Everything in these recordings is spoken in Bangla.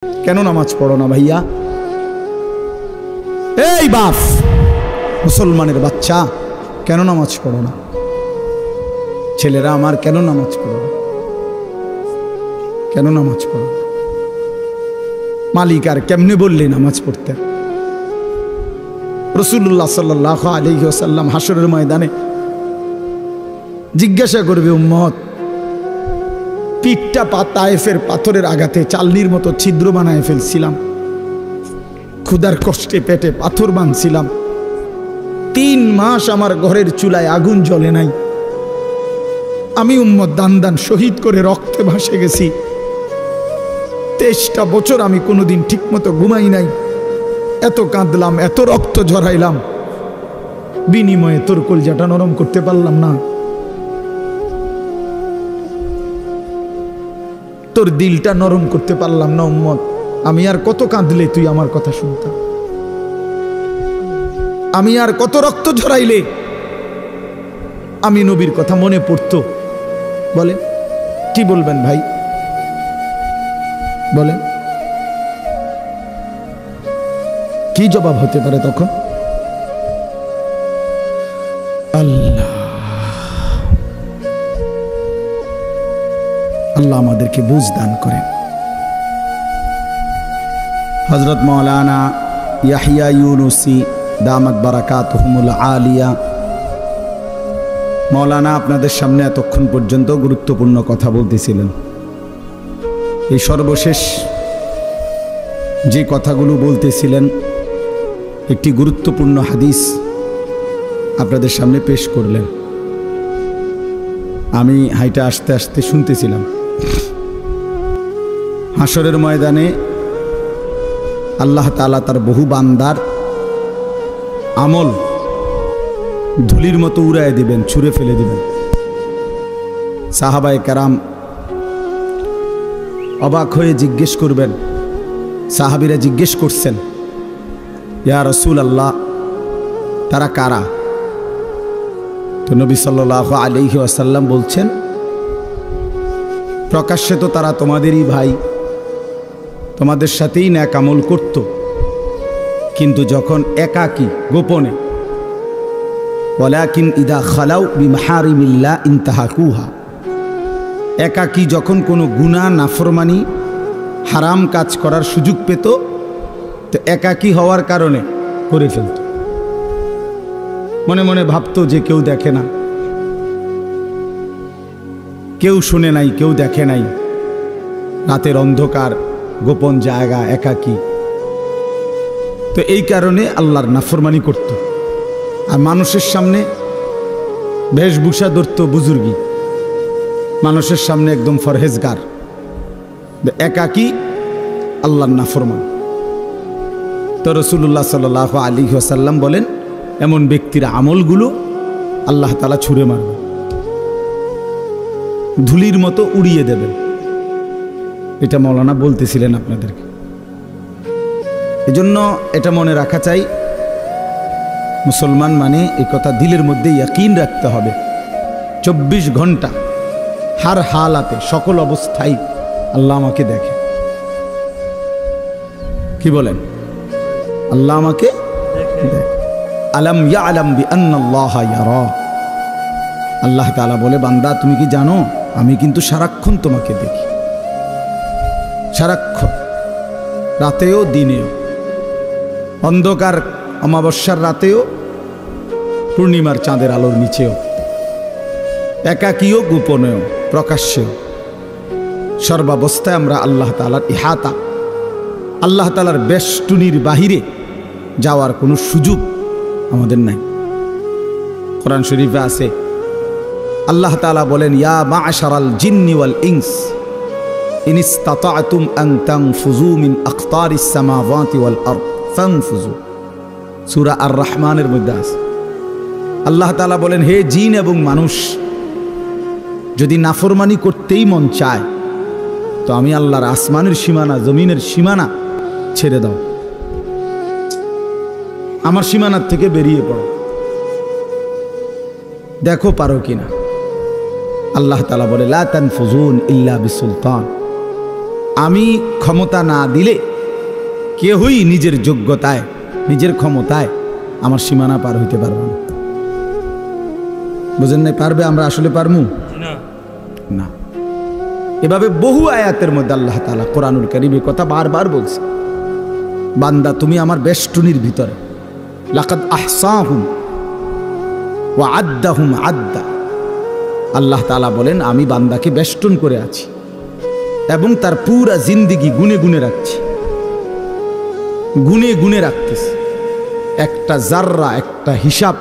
কেন নামাজ পড়ো না ভাইয়া? এই বাপ, মুসলমানের বাচ্চা, কেন নামাজ পড়ো না? ছেলেরা আমার, কেন নামাজ পড়ো না? কেন নামাজ পড়ো না? মালিক আর কেমনে বললে নামাজ পড়তে? রাসূলুল্লাহ সাল্লাল্লাহু আলাইহি ওয়াসাল্লাম হাসরের ময়দানে জিজ্ঞাসা করবে, উম্মত, পিঠটা তায়েফের পাথরের আঘাতে চালনির মতো ছিদ্র বানায় ফেলছিলাম, ক্ষুধার কষ্টে পেটে পাথর বাঁধছিলাম, 3 মাস আমার ঘরের চুলায় আগুন জ্বলে নাই, আমি উম্মত দান দান শহীদ করে রক্তে ভাসে গেছি, 23টা বছর আমি কোনোদিন ঠিক মতো ঘুমাই নাই, এত কাঁদলাম, এত রক্ত ঝরাইলাম, বিনিময়ে তোর কলজাটা নরম করতে পারলাম না, তোর দিলটা নরম করতে পারলাম না উম্মত। আমি আর কত কাঁদলে তুই আমার কথা শুনতাম? আমি আর কত রক্ত ঝরাইলে আমি নবীর কথা মনে পড়তো? বলে কি বলবেন ভাই? বলেন কি জবাব হতে পারে তখন? আল্লাহ আল্লাহ আমাদেরকে বুঝ দান করেন। হযরত মাওলানা ইয়াহিয়া ইউনুসী দামাত বারাকাতুহুমুল আলিয়া, মাওলানা আপনাদের সামনে এতক্ষণ পর্যন্ত গুরুত্বপূর্ণ কথা বলতেছিলেন। এই সর্বশেষ যে কথাগুলো বলতেছিলেন, একটি গুরুত্বপূর্ণ হাদিস আপনাদের সামনে পেশ করলেন। আমি হাইটা আস্তে আস্তে শুনতেছিলাম। হাসরের ময়দানে আল্লাহ তাআলা তার বহু বান্দার আমল ধুলির মতো উড়ায় দিবেন, ছুঁড়ে ফেলে দিবেন। সাহাবায়ে কেরাম অবাক হয়ে জিজ্ঞেস করবেন, সাহাবীরা জিজ্ঞেস করছেন, ইয়া রাসূলুল্লাহ, তারা কারা? তো নবী সাল্লাল্লাহু আলাইহি ওয়াসাল্লাম বলছেন, প্রকাশ্যে তো তারা তোমাদেরই ভাই, তোমাদের সাথেই নেক আমল করত, কিন্তু যখন একাকী গোপনে, ওয়ালাকিন ইদা খালাউ বিমাহারিমিল্লাহ ইনতাহাকুহা, একাকী যখন কোনো গুনাহ নাফরমানি হারাম কাজ করার সুযোগ পেত, তো একাকী হওয়ার কারণে করে ফেলত। মনে মনে ভাবতো যে কেউ দেখে না, কেউ শুনে নাই, কেউ দেখে নাই, রাতের অন্ধকার, গোপন জায়গা, একাকী। তো এই কারণে আল্লাহর নাফরমানি করত। আর মানুষের সামনে বেশভূষা ধরত বুজুর্গি, মানুষের সামনে একদম ফরহেজগার, একাকী আল্লাহর নাফরমান। তো রাসূলুল্লাহ সাল্লাল্লাহু আলাইহি ওয়াসাল্লাম বলেন, এমন ব্যক্তির আমলগুলো আল্লাহ তাআলা ছুঁড়ে মারবেন, ধুলির মতো উড়িয়ে দেবেন। এটা মাওলানা বলতেছিলেন আপনাদেরকে। এজন্য এটা মনে রাখা চাই, মুসলমান মানে এই কথা দিলের মধ্যে ইয়াকিন রাখতে হবে, 24 ঘন্টা হার হালাতে, সকল অবস্থায় আল্লাহ আমাকে দেখে। কি বলেন? আল্লাহ আমাকে দেখে। আলাম ইয়ালাম বিআন্নাল্লাহা ইয়ারা, আল্লাহ তাআলা বলে, বান্দা তুমি কি জানো আমি কিন্তু সারাক্ষণ তোমাকে দেখি, সারাক্ষণ, রাতেও দিনেও, অন্ধকার অমাবস্যার রাতেও, পূর্ণিমার চাঁদের আলোর নিচেও, একাকীও গোপনেও প্রকাশ্যেও, সর্বাবস্থায় আমরা আল্লাহ তাআলার ইহাতা, আল্লাহ তাআলার বেষ্টনীর বাহিরে যাওয়ার কোনো সুযোগ আমাদের নাই। কোরআন শরীফে আছে, আল্লাহ তাআলা বলেন, ইয়া মা'শারাল জিন্নি ওয়াল ইনস ইন ইসতাতা'তুম আন তানফুযু মিন আকতারিস সামাওয়াতি ওয়াল আরদ ফানফুযু। সূরা আর রহমানের মধ্যে আছে। আল্লাহ তাআলা বলেন, হে জিন এবং মানুষ, যদি নাফরমানি করতেই মন চায় তো আমি আল্লাহর আসমানের সীমানা, জমিনের সীমানা ছেড়ে দাও, আমার সীমানার থেকে বেরিয়ে পড়ো, দেখো পারো কিনা। আল্লাহ তাআলা বলে, লা তানফুযুন ইল্লা বিসুলতান, আমি ক্ষমতা না দিলে কেউই নিজের যোগ্যতায় নিজের ক্ষমতায় আমার সীমানা পার হইতে পারবে না। বুঝেন নাই? পারবে? আমরা আসলে পারমু না। এভাবে বহু আয়াতের মধ্যে আল্লাহ তাআলা কোরআনুল কারীমের কথা বারবার বলছে, বান্দা তুমি আমার বেষ্টনীর ভিতরে, লাকাদ আহসাহুম ওয়া আদ্দাহুম আদ্দা। আল্লাহ তাআলা বলেন আমি বান্দাকে বেষ্টন করে আছি এবং তার পুরা জিন্দেগি গুনে গুনে রাখছি, গুনে গুনে রাখতেছি। একটা জাররা, একটা হিসাব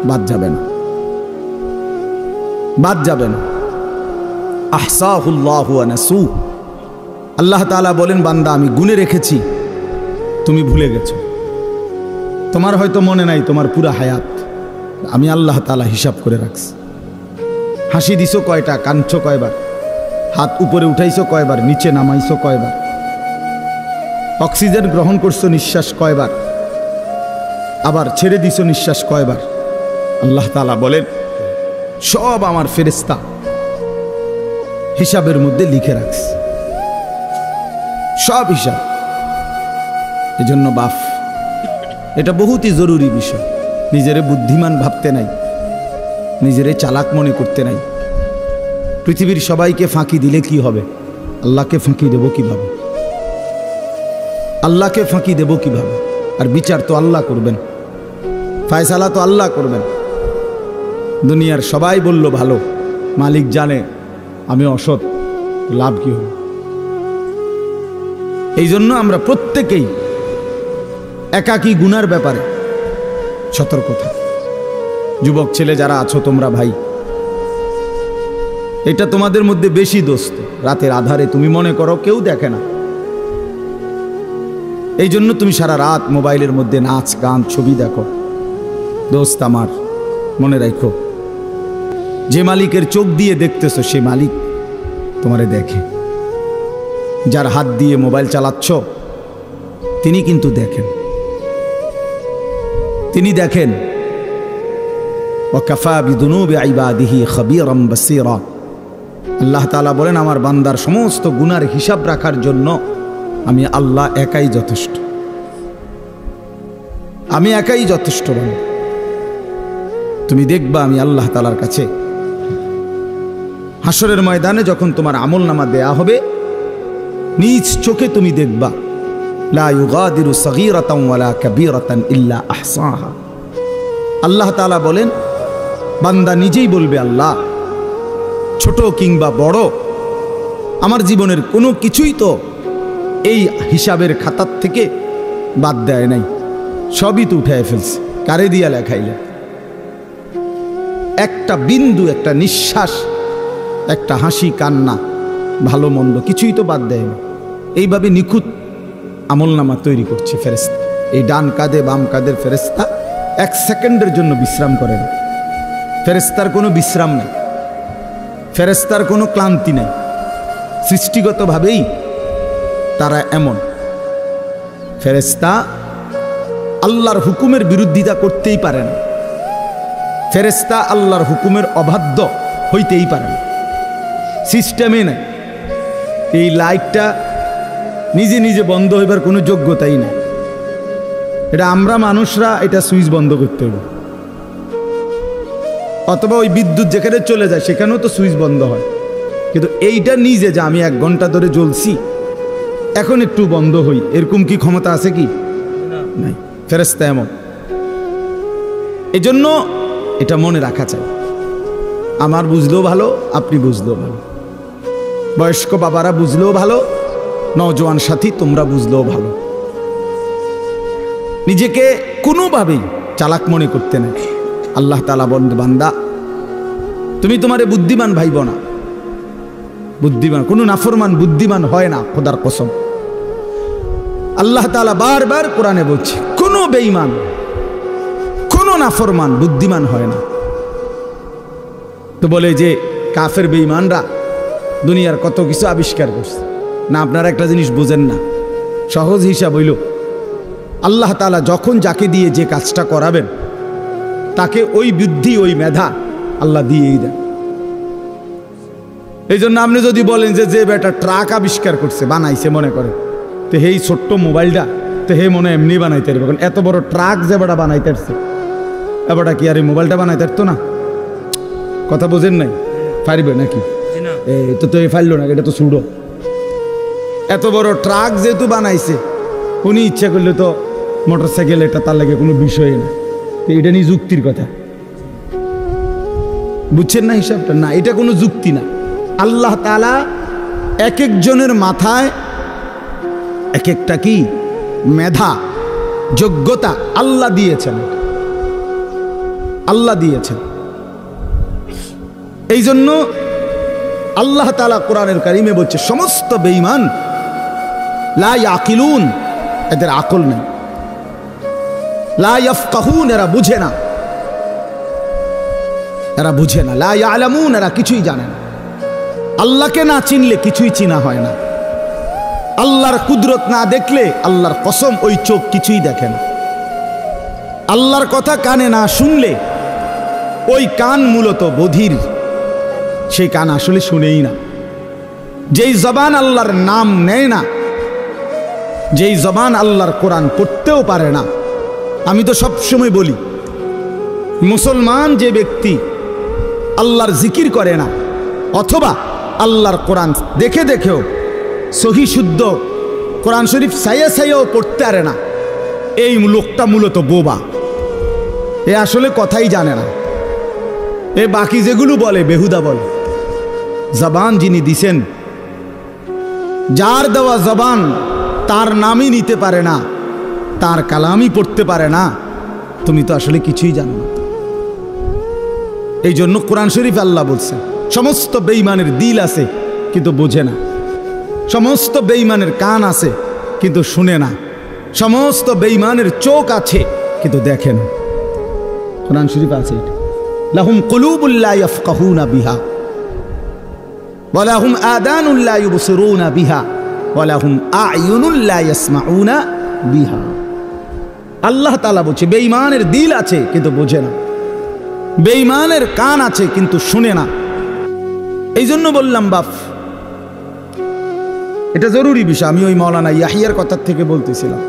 বাদ যাবে না, বাদ যাবে না। আহসাহুল্লাহু ওয়া নাসু। আল্লাহ তাআলা বলেন বান্দা আমি গুনে রেখেছি, তুমি ভুলে গেছো। তোমার হয়তো মনে নাই তোমার পুরা হায়াত, আমি আল্লাহ তাআলা হিসাব করে রাখছি। হাসি দিছো কয়টা, কাঁদছো কয়বার, হাত উপরে উঠাইছো কয়বার, নিচে নামাইছো কয়বার, অক্সিজেন গ্রহণ করছো নিঃশ্বাস কয়বার, আবার ছেড়ে দিছো নিঃশ্বাস কয়বার। আল্লাহ তাআলা বলেন সব আমার ফেরেশতা হিসাবের মধ্যে লিখে রাখছে, সব হিসাব। এজন্য বাপ, এটা বহুতই জরুরি বিষয়। নিজেরে বুদ্ধিমান ভাবতে নাই, নিজেরে চালাক মনে করতে নাই। পৃথিবীর সবাইকে ফাঁকি দিলে কি হবে? আল্লাহকে ফাঁকি দেব কিভাবে? আল্লাহকে ফাঁকি দেব কিভাবে? আর বিচার তো আল্লাহ করবেন, ফায়সালা তো আল্লাহ করবেন। দুনিয়ার সবাই বলল ভালো, মালিক জানে আমি অসৎ, লাভ কি হবে? এই জন্য আমরা প্রত্যেকেই একাকী গুনার ব্যাপারে সতর্ক থাকি। যুবক ছেলে যারা আছো তোমরা ভাই, এটা তোমাদের মধ্যে বেশি দোস্ত। রাতের আধারে তুমি মনে করো কেউ দেখে না, এই জন্য তুমি সারা রাত মোবাইলের মধ্যে নাচ গান ছবি দেখো। দোস্ত আমার, মনে রাখো যে মালিকের চোখ দিয়ে দেখতেছো সে মালিক তোমারে দেখে। যার হাত দিয়ে মোবাইল চালাচ্ছ তিনি কিন্তু দেখেন, তিনি দেখেন। ওয়াকাফা বিদুনুবি ইবাদিহি খাবীরাম বাসীরা। আল্লাহ তাআলা বলেন আমার বান্দার সমস্ত গুনার হিসাব রাখার জন্য আমি আল্লাহ একাই যথেষ্ট, আমি একাই যথেষ্ট। বান্দা তুমি দেখবা আমি আল্লাহ তাআলার কাছে হাসরের ময়দানে যখন তোমার আমলনামা দেয়া হবে, নিজ চোখে তুমি দেখবা লা ইউগাদিরু সগীরাতান ওয়ালা কাবীরাতান ইল্লা আহসাহা। আল্লাহ তাআলা বলেন বান্দা নিজেই বলবে আল্লাহ ছোট কিংবা বড় আমার জীবনের কোনো কিছুই তো এই হিসাবের খাতার থেকে বাদ দেয় নাই, সবই তো উঠায় ফেলছে। কারে দিয়া লেখাইলে? একটা বিন্দু, একটা নিঃশ্বাস, একটা হাসি কান্না, ভালো মন্দ কিছুই তো বাদ দেয় না। এইভাবে নিখুঁত আমলনামা তৈরি করছে ফেরেশতা। এই ডান কাঁধে বাম কাঁধের ফেরেশতা এক সেকেন্ডের জন্য বিশ্রাম করে না। ফেরেশতার কোনো বিশ্রাম নেই, ফেরেশতার কোনো ক্লান্তি নেই। সৃষ্টিগতভাবেই তারা এমন। ফেরেশতা আল্লাহর হুকুমের বিরোধিতা করতেই পারে না, ফেরেশতা আল্লাহর হুকুমের অবাধ্য হইতেই পারে না, সিস্টেমে নাই। এই লাইটটা নিজে নিজে বন্ধ হইবার কোনো যোগ্যতাই নেই। এটা আমরা মানুষরা এটা সুইচ বন্ধ করতে হবে, অথবা ওই বিদ্যুৎ যেখানে চলে যায় সেখানেও তো সুইচ বন্ধ হয়। কিন্তু এইটা নিজে যে আমি 1 ঘন্টা ধরে জ্বলছি এখন একটু বন্ধ হই, এরকম কি ক্ষমতা আছে কি? নাই। ফেরেশতা এমন। এজন্য এটা মনে রাখা চাই। আমার বুঝলেও ভালো, আপনি বুঝলেও ভালো, বয়স্ক বাবারা বুঝলেও ভালো, নওজোয়ান সাথী তোমরা বুঝলেও ভালো। নিজেকে কোনোভাবেই চালাক মনে করতে নেই। আল্লাহ তাআলা বলেন বান্দা তুমি তোমারে বুদ্ধিমান ভাইব না। বুদ্ধিমান কোনো নাফরমান বুদ্ধিমান হয় না, খোদার কসম। আল্লাহ তাআলা বারবার কোরআনে বলছে কোনো বেঈমান, কোনো নাফরমান বুদ্ধিমান হয় না। তো বলে যে কাফের বেঈমানরা দুনিয়ার কত কিছু আবিষ্কার করছে না। আপনারা একটা জিনিস বুঝেন না, সহজ হিসাব হইল আল্লাহ তাআলা যখন যাকে দিয়ে যে কাজটা করাবেন তাকে ওই বুদ্ধি ওই মেধা আল্লাহ দিয়েই দেন। এই জন্য আপনি যদি বলেন যে বেটা ট্রাক আবিষ্কার করছে, বানাইছে মনে করে, তো এই ছোট্ট মোবাইলটা তো হে মনে এমনি বানাইতে পারবে, কারণ এত বড় ট্রাক যে বেটা বানাইতে পারছে, এবারটা কি আর এই মোবাইলটা বানাইতে পারতো না? কথা বোঝেন নাই? পারবে নাকি? এই তো এই ফাইল না, এটা তো ছুড়ো। এত বড় ট্রাক যেহেতু বানাইছে, উনি ইচ্ছা করলে তো মোটরসাইকেল এটা তার লাগে কোনো বিষয় না, এটা নিয়ে যুক্তির কথা বুঝছেন না? হিসাবটা না, এটা কোনো যুক্তি না। আল্লাহ তাআলা এক একজনের মাথায় এক একটা কি মেধা, যোগ্যতা আল্লাহ দিয়েছেন, আল্লাহ দিয়েছেন। এই জন্য আল্লাহ তাআলা কোরআনের কারিমে বলছে সমস্ত বেঈমান লা ইয়াকিলুন, এদের আকল নেই, লা ইয়াফকাহুন, এরা বুঝে না, এরা বুঝে না, লা ইয়ালামুন, এরা কিছুই জানে না। আল্লাহকে না চিনলে কিছুই চিনা হয় না। আল্লাহর কুদরত না দেখলে আল্লাহর কসম ওই চোখ কিছুই দেখে না। আল্লাহর কথা কানে না শুনলে ওই কান মূলত বধির, সেই কান আসলে শুনেই না। যেই জবান আল্লাহর নাম নেয় না, যেই জবান আল্লাহর কোরআন পড়তেও পারে না। আমি তো সবসময় বলি, মুসলমান যে ব্যক্তি আল্লাহর জিকির করে না অথবা আল্লাহর কোরআন দেখে দেখেও সহি শুদ্ধ কোরআন শরীফ সাইয়া সাইয়াও পড়তে পারে না, এই লোকটা মূলত বোবা, এ আসলে কথাই জানে না। এ বাকি যেগুলো বলে বেহুদা বলে। জবান যিনি দিছেন, যার দেওয়া জবান তার নামই নিতে পারে না, তার কালামই পড়তে পারে না, তুমি তো আসলে কিছুই জানো না। এই জন্য কোরআন শরীফ আল্লাহ বলছে সমস্ত বেঈমানের দিল আছে কিন্তু বোঝে না, সমস্ত বেঈমানের কান আছে কিন্তু শুনে না, সমস্ত বেঈমানের চোখ আছে কিন্তু দেখে না। কোরআন শরীফ আছে এটা, লাহুম কুলুবুল লা ইয়াফকাহুনা বিহা ওয়া লাহুম আযানুল লা ইউবসিরুনা বিহা ওয়া লাহুম আ'য়ুনুল লা ইয়াসমাউনা বিহা। আল্লাহ তাআলা বলছে বেঈমানের দিল আছে কিন্তু বোঝে না, বেঈমানের কান আছে কিন্তু শুনে না। এই জন্য বললাম বাপ, এটা জরুরি বিষয়। আমি ওই মাওলানা ইয়াহিয়ার কথা থেকে বলতেছিলাম,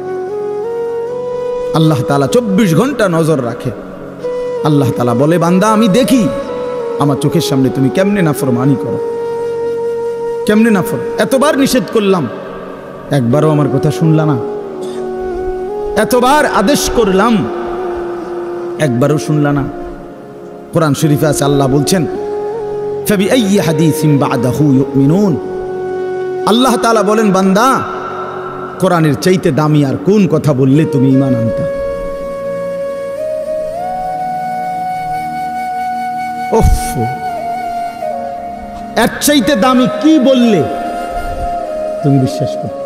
আল্লাহ তাআলা 24 ঘন্টা নজর রাখে। আল্লাহ তাআলা বলে বান্দা আমি দেখি আমার চোখের সামনে তুমি কেমনে নাফরমানি করো, কেমনে নাফর। এতবার নিষেধ করলাম, একবারও আমার কথা শুনলা না। এতবার আদেশ করলাম, একবারও শুনলা না। কোরআন শরীফে আছে আল্লাহ বলছেন ফাবিআইয়ি হাদিসিন বা'দাহু ইউমিনুন। আল্লাহ তাআলা বলেন বান্দা কোরআনের চাইতে দামি আর কোন কথা বললে তুমি ঈমান আনতা? ওফ, এর চাইতে দামি কি বললে তুমি বিশ্বাস করো?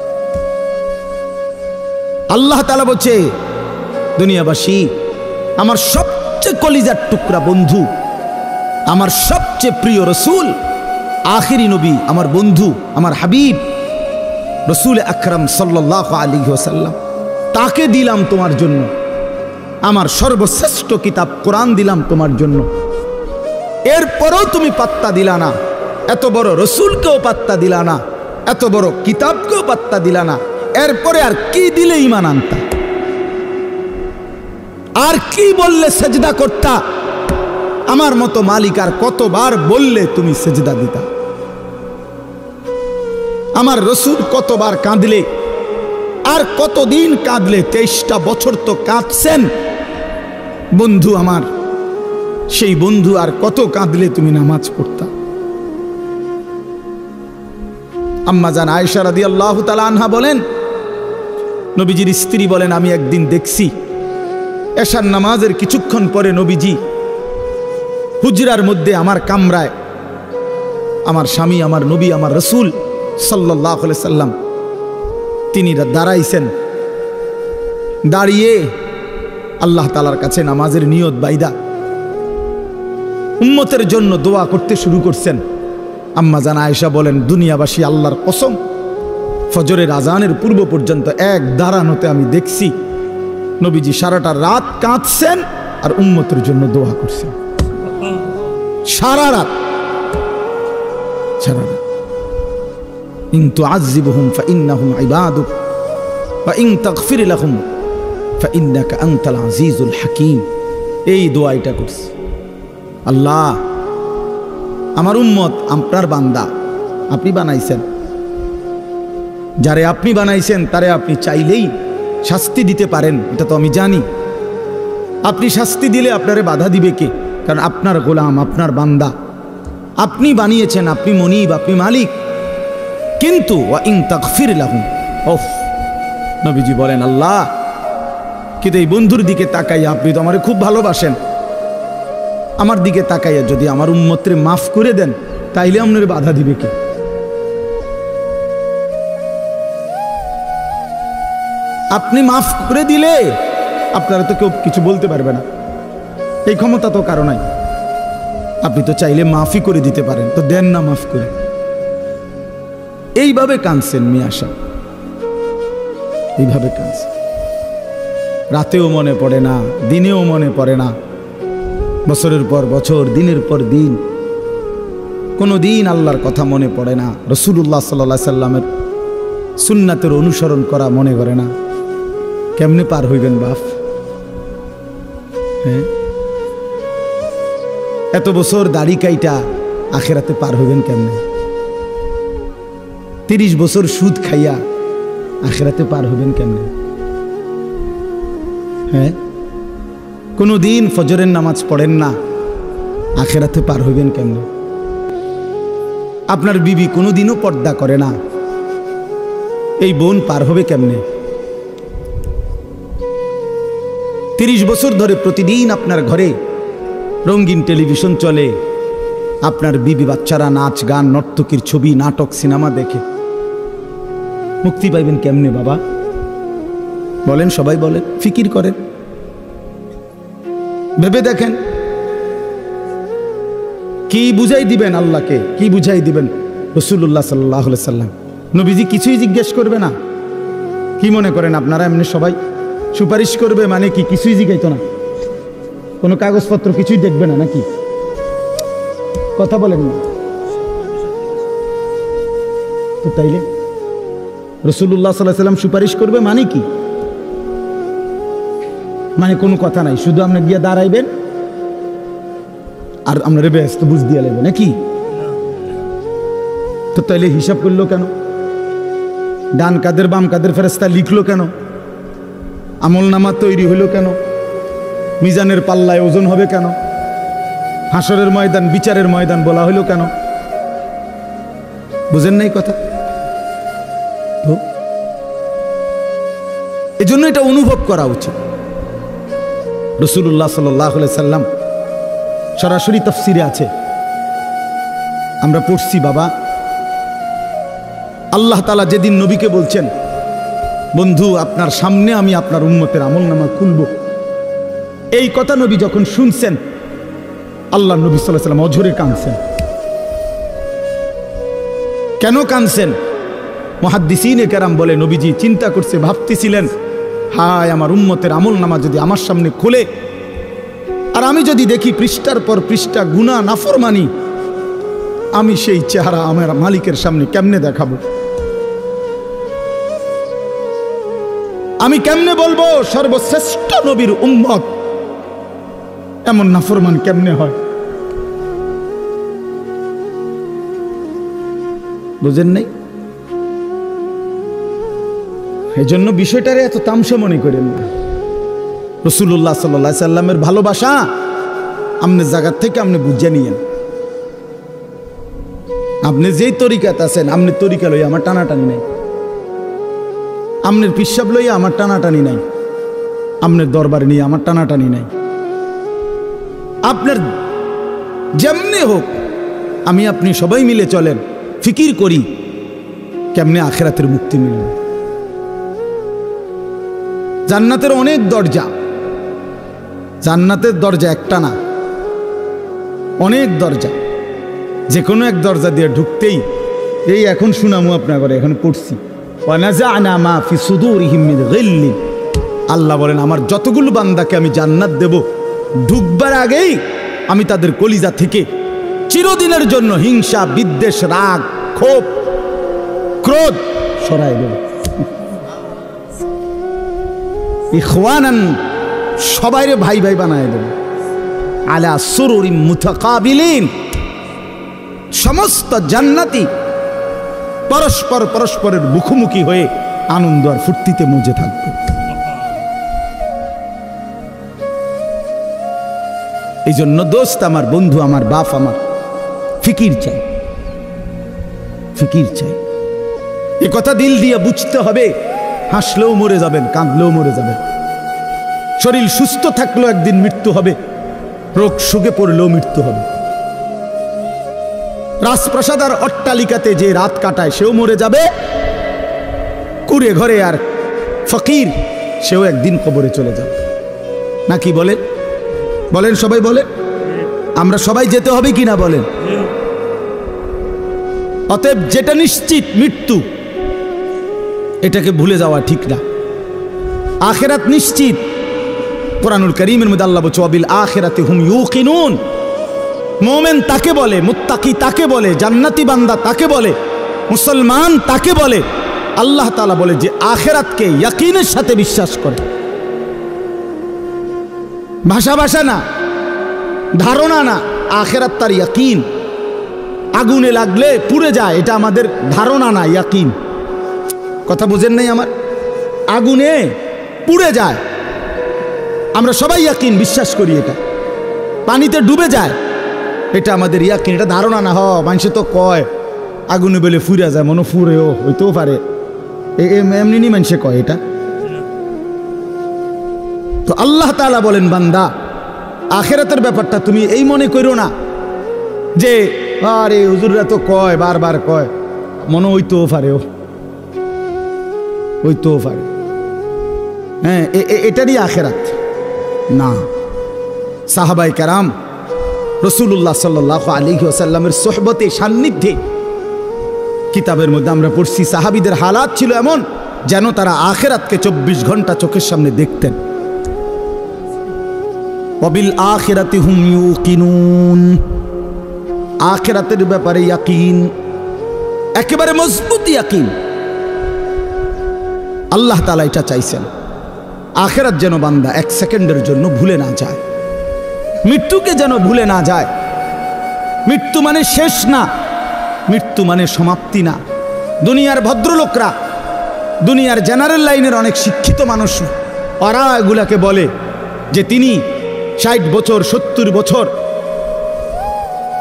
আল্লাহ তাআলা বলছে দুনিয়াবাসী, আমার সবচেয়ে কলিজার টুকরা বন্ধু, আমার সবচেয়ে প্রিয় রসুল, আখিরি নবী, আমার বন্ধু, আমার হাবিব রসুল আকরাম সাল্লাল্লাহু আলাইহি ওয়াসাল্লাম, তাকে দিলাম তোমার জন্য। আমার সর্বশ্রেষ্ঠ কিতাব কোরআন দিলাম তোমার জন্য। এরপরও তুমি পাত্তা দিলা না, এত বড় রসুলকেও পাত্তা দিলা না, এত বড় কিতাবকেও পাত্তা দিলা না। এরপরে আর কি দিলে ঈমান আনতা? আর কি বললে সেজদা করতা? আমার মতো মালিক আর কতবার বললে তুমি সেজদা দিতা? আমার রসুল কতবার কাঁদলে, আর কতদিন কাঁদলে? 23টা বছর তো কাঁদছেন বন্ধু আমার, সেই বন্ধু আর কত কাঁদলে তুমি নামাজ পড়তা? আম্মা জান আয়েশা রাদিয়াল্লাহু তাআলা আনহা বলেন, নবীজির স্ত্রী বলেন, আমি একদিন দেখছি এশার নামাজের কিছুক্ষণ পরে নবীজি হুজরার মধ্যে আমার কামরায়, আমার স্বামী, আমার নবী, আমার রসুল সাল্লাল্লাহু আলাইহি সাল্লাম তিনি দাঁড়াইছেন। দাঁড়িয়ে আল্লাহ তাআলার কাছে নামাজের নিয়ত বাইদা উম্মতের জন্য দোয়া করতে শুরু করছেন। আম্মা জান আয়েশা বলেন, দুনিয়াবাসী আল্লাহর কসম, ফজরের আজানের পূর্ব পর্যন্ত এক দাঁড়ানোতে আমি দেখছি নবীজি সারাটা রাত কাঁদছেন আর উম্মতের জন্য দোয়া করছেন। সারা রাত ছাড়া না। ইন তুআযিবহুম ফাইন্নাহুম ইবাদুক ওয়া ইন তাগফির লাহুম ফাইন্নাকা আনতাল আজিজুল হাকীম। এই দোয়াটা করছি, আল্লাহ আমার উম্মত আপনার বান্দা, আপনি বানাইছেন, যারে আপনি বানাইছেন তারে আপনি চাইলেই শাস্তি দিতে পারেন, এটা তো আমি জানি। আপনি শাস্তি দিলে আপনারে বাধা দিবে কে? কারণ আপনার গোলাম, আপনার বান্দা, আপনি বানিয়েছেন, আপনি মনিব, আপনি মালিক। কিন্তু ওয়া ইন তাগফির লাহুম, ওফ, নবীজি বলেন আল্লাহ কিন্তু এই বন্ধুর দিকে তাকাইয়া আপনি তো আমারে খুব ভালোবাসেন, আমার দিকে তাকাইয়া যদি আমার উম্মতরে মাফ করে দেন তাইলে আপনার বাধা দিবে কে? আপনি মাফ করে দিলে আপনারা তো কেউ কিছু বলতে পারবে না, এই ক্ষমতা তো কারো নাই। আপনি তো চাইলে মাফই করে দিতে পারেন, তো দেন না মাফ করে। এইভাবে কাঁদছেন মিয়া সাহেব, এইভাবে কাঁদছেন। রাতেও মনে পড়ে না, দিনেও মনে পড়ে না, বছরের পর বছর, দিনের পর দিন, কোনো দিন আল্লাহর কথা মনে পড়ে না, রাসূলুল্লাহ সাল্লাল্লাহু আলাইহি সাল্লামের সুন্নাতের অনুসরণ করা মনে করে না। কেমনে পার হইবেন বাপ? হ্যাঁ, এত বছর দাড়ি কাইটা আখেরাতে পার হইবেন কেমনে? 30 বছর সুদ খাইয়া আখেরাতে পার হইবেন কেমনে? হ্যাঁ, কোনো দিন ফজরের নামাজ পড়েন না, আখেরাতে পার হইবেন কেমনে? আপনার বিবি কোনোদিনও পর্দা করে না, এই বোন পার হবে কেমনে? 30 বছর ধরে প্রতিদিন আপনার ঘরে রঙিন টেলিভিশন চলে, আপনার বিবি বাচ্চারা নাচ গান নর্তকীর ছবি নাটক সিনেমা দেখে, মুক্তি পাইবেন কেমনে বাবা? বলেন, সবাই বলেন, ফিকির করেন, ভেবে দেখেন। কি বুঝাই দিবেন আল্লাহকে, কি বুঝাই দিবেন রাসূলুল্লাহ সাল্লাল্লাহু আলাইহি সাল্লাম? নবীজি কিছুই জিজ্ঞেস করবে না? কি মনে করেন আপনারা এমনি সবাই সুপারিশ করবে মানে কি? কিছুই জিজ্ঞাইতো না, কোনো কাগজপত্র কিছুই দেখবে না নাকি? কথা বলেন না তো। তাইলে রাসূলুল্লাহ সাল্লাল্লাহু আলাইহি সাল্লাম সুপারিশ করবে মানে কি? মানে কোনো কথা নাই, শুধু আপনি গিয়ে দাঁড়াইবেন আর আপনার ব্যস্ত বুঝ দিয়ে লাগবে নাকি? তো তাইলে হিসাব করলো কেন? ডান কাদের বাম কাদের ফেরেশতা লিখলো কেন? আমল নামা তৈরি হইল কেন? মিজানের পাল্লায় ওজন হবে কেন? হাসরের ময়দান, বিচারের ময়দান বলা হইল কেন? বুঝেন নাই কথা? তো এজন্য এটা অনুভব করা উচিত। রাসূলুল্লাহ সাল্লাল্লাহু আলাইহি সাল্লাম সরাসরি তাফসিরে আছে, আমরা পড়ছি বাবা। আল্লাহ তাআলা যেদিন নবীকে বলছেন, বন্ধু আপনার সামনে আমি আপনার উম্মতের আমলনামা খুলব, এই কথা নবী যখন শুনছেন, আল্লাহ নবী সাল্লাল্লাহু আলাইহি সাল্লাম অঝরে কাঁদছেন। কেন কাঁদছেন? মুহাদ্দিসিনে কেরাম বলে, নবীজি চিন্তা করছে, ভাবতেছিলেন, হায় আমার উম্মতের আমলনামা যদি আমার সামনে খোলে আর আমি যদি দেখি পৃষ্ঠার পর পৃষ্ঠা গুনাহ নাফরমানি, আমি সেই চেহারা আমার মালিকের সামনে কেমনে দেখাবো? আমি কেমনে বলবো সর্বশ্রেষ্ঠ নবীর উম্মত এমন নাফরমান কেমনে হয়? বুঝেন নাই? এই জন্য বিষয়টারে এত তামসা মনে করেন না। রাসূলুল্লাহ সাল্লাল্লাহু আলাইহি সাল্লামের ভালোবাসা আপনি জায়গা থেকে আপনি বুঝে নিয়েন। আপনি যেই তরিকাতে আছেন, আপনি তরিকা লইয়া আমার টানাটানি নাই, আপনার পিসাব লইয়া আমার টানাটানি নাই, আপনার দরবার নিয়ে আমার টানাটানি নাই। আপনার যেমনি হোক, আমি আপনি সবাই মিলে চলেন, ফিকির করি কেমনে আখিরাতের মুক্তি মিলবে। জান্নাতের অনেক দরজা, জান্নাতের দরজা একটা না, অনেক দরজা। যে কোনো এক দরজা দিয়ে ঢুকতেই, এই এখন শুনামু আপনার ঘরে, এখন পড়ছি, ওয়ানাযা'না মা ফি সুদুরিহিম মিন গিল্লিন। আল্লাহ বলেন, আমার যতগুলো বান্দাকে আমি জান্নাত দেব, ঢুকবার আগেই আমি তাদের কলিজা থেকে চিরদিন দিনের জন্য হিংসা, বিদ্বেষ, রাগ, ক্ষোভ, ক্রোধ সরাই দেবে। ইখওয়ানান, সবাইরে ভাই ভাই বানায় দেবে। আলা সুরুরিম মুতাকাবিলিন, সমস্ত জান্নাতি পরস্পর পরস্পরের মুখোমুখি হয়ে আনন্দ আর ফুর্তিতে মজে থাকবে। এই জন্য দোস্ত আমার, বন্ধু আমার, বাপ আমার, ফিকির চাই, ফিকির চাই। এ কথা দিল দিয়ে বুঝতে হবে। হাসলেও মরে যাবেন, কাঁদলেও মরে যাবেন। শরীর সুস্থ থাকলেও একদিন মৃত্যু হবে, রোগ শোকে পড়লেও মৃত্যু হবে। রাজপ্রাসাদ আর অট্টালিকাতে যে রাত কাটায় সেও মরে যাবে, কুড়ে ঘরে আর ফকির সেও একদিন কবরে চলে যাবে। নাকি বলেন? বলেন, সবাই বলেন। আমরা সবাই যেতে হবে কিনা বলেন? অতএব যেটা নিশ্চিত মৃত্যু, এটাকে ভুলে যাওয়া ঠিক না। আখিরাত নিশ্চিত। কোরআনুল কারীমের মধ্যে আল্লাহ বলছে ওয়াবিল আখিরাতি হুম ইউকিনুন। মুমিন তাকে বলে, মুত্তাকি তাকে বলে, জান্নাতি বান্দা তাকে বলে, মুসলমান তাকে বলে। আল্লাহ তাআলা বলে যে আখিরাতকে ইয়াকিনের সাথে বিশ্বাস করে। ভাষা ভাষা না, ধারণা না, আখিরাত তার ইয়াকিন। আগুনে লাগলে পুড়ে যায়, এটা আমাদের ধারণা না, ইয়াকিন। কথা বুঝেন নাই আমার? আগুনে পুড়ে যায়, আমরা সবাই ইয়াকিন বিশ্বাস করি। এটা পানিতে ডুবে যায়, এটা আমাদের ইয়াকিন, এটা ধারণা না। মানুষ তো কয় আগুনে বলে ফুরে যায়, মনে ফুরেও হইতেও পারে, এমনি মানুষে কয় এটা। তো আল্লাহ তাআলা বলেন বান্দা, আখিরাতের ব্যাপারটা তুমি এই মনে করো না যে আরে হুজুররা তো কয়, বারবার কয়, মনে হইতেও পারে, হইতেও পারে। হ্যাঁ, এটারই আখিরাত না। সাহাবায়ে কেরাম রাসূলুল্লাহ সাল্লাল্লাহু আলাইহি ওয়াসাল্লামের সোহবতে, সান্নিধ্যে, কিতাবের মধ্যে আমরা পড়ছি সাহাবীদের হালাত ছিল এমন যেন তারা আখিরাতকে 24 ঘন্টা চোখের সামনে দেখতেন। ওয়াবিল আখিরাতি হুম ইউকিনুন, আখিরাতের ব্যাপারে ইয়াকিন, একেবারে মজবুত ইয়াকিন। আল্লাহ তাআলা এটা চাইছেন, আখিরাত যেন বান্দা 1 সেকেন্ডের জন্য ভুলে না যায়, মৃত্যুকে যেন ভুলে না যায়। মৃত্যু মানে শেষ না, মৃত্যু মানে সমাপ্তি না। দুনিয়ার ভদ্রলোকরা, দুনিয়ার জেনারেল লাইনের অনেক শিক্ষিত মানুষ, ওরা এগুলাকে বলে যে তিনি 60 বছর 70 বছর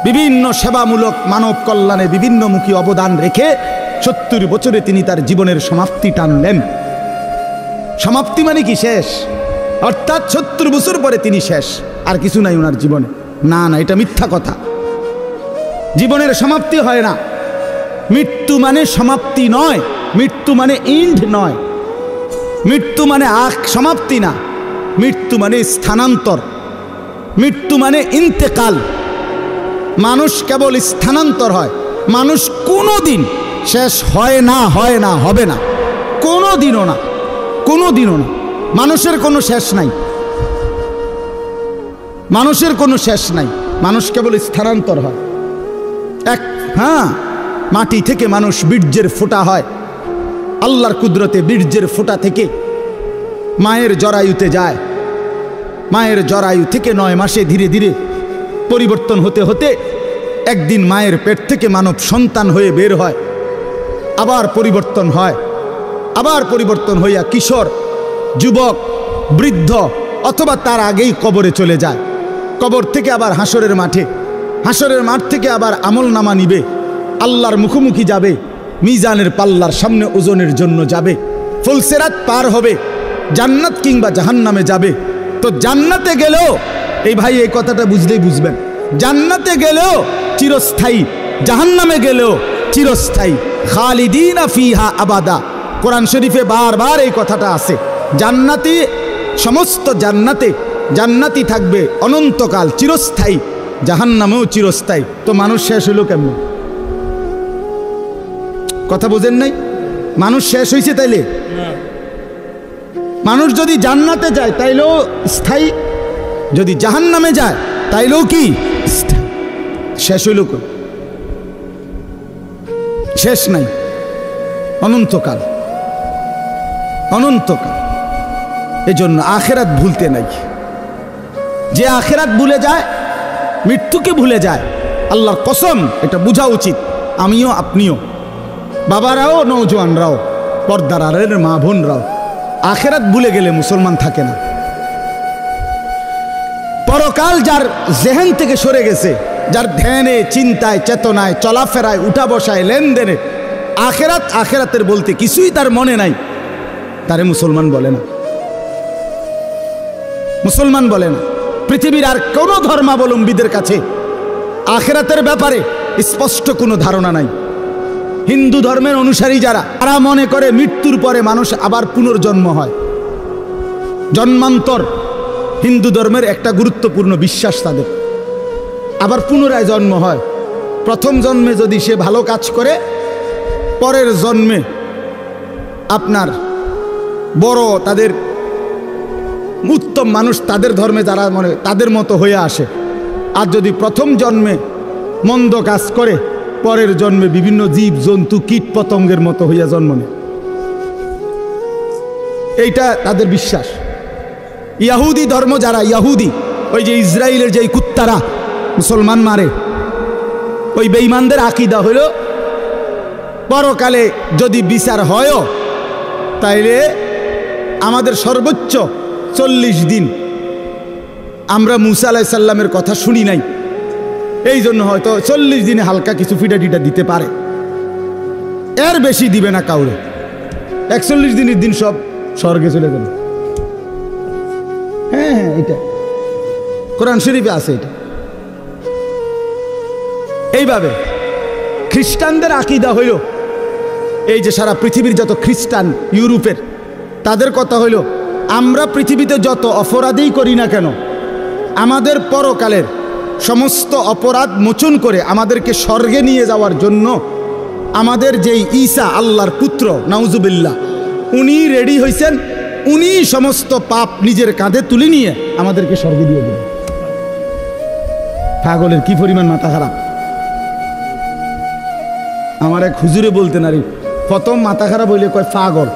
বিভিন্ন সেবামূলক মানব কল্যাণে বিভিন্নমুখী অবদান রেখে 70 বছরে তিনি তার জীবনের সমাপ্তি টানলেন। সমাপ্তি মানে কি? শেষ। অর্থাৎ 70 বছর পরে তিনি শেষ, আর কিছু নাই ওনার জীবনে। না না, এটা মিথ্যা কথা। জীবনের সমাপ্তি হয় না। মৃত্যু মানে সমাপ্তি নয়, মৃত্যু মানে ইন্ড নয়, মৃত্যু মানে সমাপ্তি না, মৃত্যু মানে স্থানান্তর, মৃত্যু মানে ইন্তেকাল। মানুষ কেবল স্থানান্তর হয়, মানুষ কোনোদিন শেষ হয় না, হয় না, হবে না, কোনোদিনও না, কোনোদিনও না। মানুষের কোনো শেষ নাই, মানুষের কোনো শেষ নাই, মানুষ কেবল স্থানান্তর হয়। হ্যাঁ, মাটি থেকে মানুষ বীর্যের ফোঁটা হয়, আল্লাহর কুদরতে বীর্যের ফোঁটা থেকে মায়ের জরায়ুতে যায়, মায়ের জরায়ু থেকে 9 মাসে ধীরে ধীরে পরিবর্তন হতে হতে একদিন মায়ের পেট থেকে মানব সন্তান হয়ে বের হয়, আবার পরিবর্তন হয়, আবার পরিবর্তন হইয়া কিশোর, যুবক, বৃদ্ধ অথবা তার আগেই কবরে চলে যায়। কবর থেকে আবার হাসরের মাঠে, হাসরের মাঠ থেকে আবার আমলনামা নিবে, আল্লাহর মুখোমুখি যাবে, মিজানের পাল্লার সামনে ওজনের জন্য যাবে, ফুলসিরাত পার হবে, জান্নাত কিংবা জাহান্নামে যাবে। তো জান্নাতে গেলেও, এই ভাই এই কথাটা বুঝলেই বুঝবেন, জান্নাতে গেলেও চিরস্থায়ী, জাহান্নামে গেলেও চিরস্থায়ী। খালিদিনা ফিহা আবাদা, কোরআন শরীফে বারবার এই কথাটা আছে। জান্নাতি, সমস্ত জান্নাতে জান্নাতি থাকবে অনন্তকাল, চিরস্থায়ী। জাহান্নামেও চিরস্থায়ী। তো মানুষ শেষ হইল কেমন? কথা বোঝেন নাই? মানুষ শেষ হয়েছে তাইলে? মানুষ যদি জান্নাতে যায় তাইলেও স্থায়ী, যদি জাহান্নামে যায় তাইলেও কি শেষ হইল? শেষ নাই, অনন্তকাল, অনন্তকাল। এজন্য আখেরাত ভুলতে নাই। যে আখেরাত ভুলে যায়, মৃত্যুকে ভুলে যায়, আল্লাহর কসম এটা বোঝা উচিত। আমিও, আপনিও, বাবারাও, নওজোয়ানরাও, পর্দার আড়ালের মা বোনরাও, আখেরাত ভুলে গেলে মুসলমান থাকে না। পরকাল যার জেহেন থেকে সরে গেছে, যার ধ্যানে, চিন্তায়, চেতনায়, চলাফেরায়, উঠা বসায়, লেনদেনে আখেরাত, আখেরাতের বলতে কিছুই তার মনে নাই, তারে মুসলমান বলে না, মুসলমান বলে না। পৃথিবীর আর কোনো ধর্মাবলম্বীদের কাছে আখেরাতের ব্যাপারে স্পষ্ট কোনো ধারণা নাই। হিন্দু ধর্মের অনুসারী যারা, তারা মনে করে মৃত্যুর পরে মানুষ আবার পুনর্জন্ম হয়, জন্মান্তর হিন্দু ধর্মের একটা গুরুত্বপূর্ণ বিশ্বাস তাদের। আবার পুনরায় জন্ম হয়। প্রথম জন্মে যদি সে ভালো কাজ করে, পরের জন্মে আপনার বড় তাদের উত্তম মানুষ, তাদের ধর্মে যারা মনে তাদের মতো হয়ে আসে। আর যদি প্রথম জন্মে মন্দ কাজ করে, পরের জন্মে বিভিন্ন জীব জন্তু কীট পতঙ্গের মতো হইয়া জন্ম নেয়। এইটা তাদের বিশ্বাস। ইয়াহুদি ধর্ম যারা, ইয়াহুদি, ওই যে ইসরায়েলের যে কুত্তারা মুসলমান মারে, ওই বেঈমানদের আকীদা হইল পরকালে যদি বিচার হয়ও, তাইলে আমাদের সর্বোচ্চ 40 দিন আমরা মুসা আলাইহিস সালামের কথা শুনি নাই, এই জন্য হয়তো 40 দিনে হালকা কিছু ফিটা টিটা দিতে পারে, এর বেশি দিবে না কাউরে। 41 দিনের দিন সব স্বর্গে চলে গেল। হ্যাঁ হ্যাঁ, এটা কোরআন শরীফে আছে। এটা এইভাবে খ্রিস্টানদের আকীদা হইল, এই যে সারা পৃথিবীর যত খ্রিস্টান ইউরোপের, তাদের কথা হইল আমরা পৃথিবীতে যত অপরাধই করি না কেন, আমাদের পরকালের সমস্ত অপরাধ মোচন করে আমাদেরকে স্বর্গে নিয়ে যাওয়ার জন্য আমাদের যেই ঈসা আল্লাহর পুত্র নাউজুবিল্লাহ, উনি রেডি হয়েছেন, উনি সমস্ত পাপ নিজের কাঁধে তুলে নিয়ে আমাদেরকে স্বর্গে দিয়ে দেবেন। পাগলের কি পরিমাণ মাথা খারাপ! আমার এক হুজুরে বলতেন, আরে প্রথম মাথা খারাপ হইলে কয় পাগল,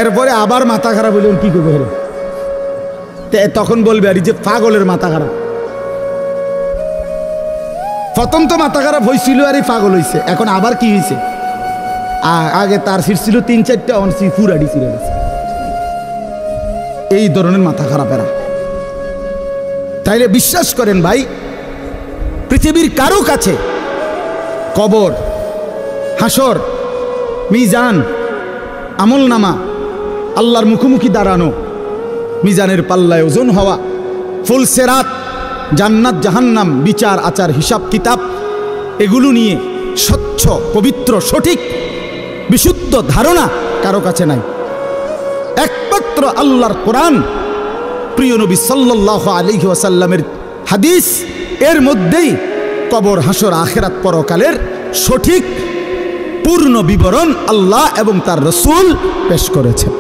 এরপরে আবার মাথা খারাপ হইলে কি করবে, তখন বলবে আর যে পাগলের মাথা খারাপ। প্রথম তো মাথা খারাপ হয়েছিল আর পাগল হয়েছে, এখন আবার কি হয়েছে? আগে তার সিট ছিল 3-4টা, অনসি ফুরাডি ছিল। এই ধরনের মাথা খারাপেরা। তাইলে বিশ্বাস করেন ভাই, পৃথিবীর কারো কাছে কবর, হাসর, মিজান, আমলনামা, আল্লাহর মুখোমুখি দাঁড়ানো, মিজানের পাল্লায় ওজন হওয়া, ফুলসেরাত, জান্নাত জাহান্নাম, বিচার আচার হিসাব কিতাব, এগুলো নিয়ে স্বচ্ছ, পবিত্র, সঠিক, বিশুদ্ধ ধারণা কারো কাছে নাই। একমাত্র আল্লাহর কোরআন, প্রিয় নবী সাল্লাল্লাহু আলাইহি ওয়াসাল্লামের হাদিস, এর মধ্যেই কবর, হাসর, আখিরাত, পরকালের সঠিক পূর্ণ বিবরণ আল্লাহ এবং তার রাসূল পেশ করেছেন।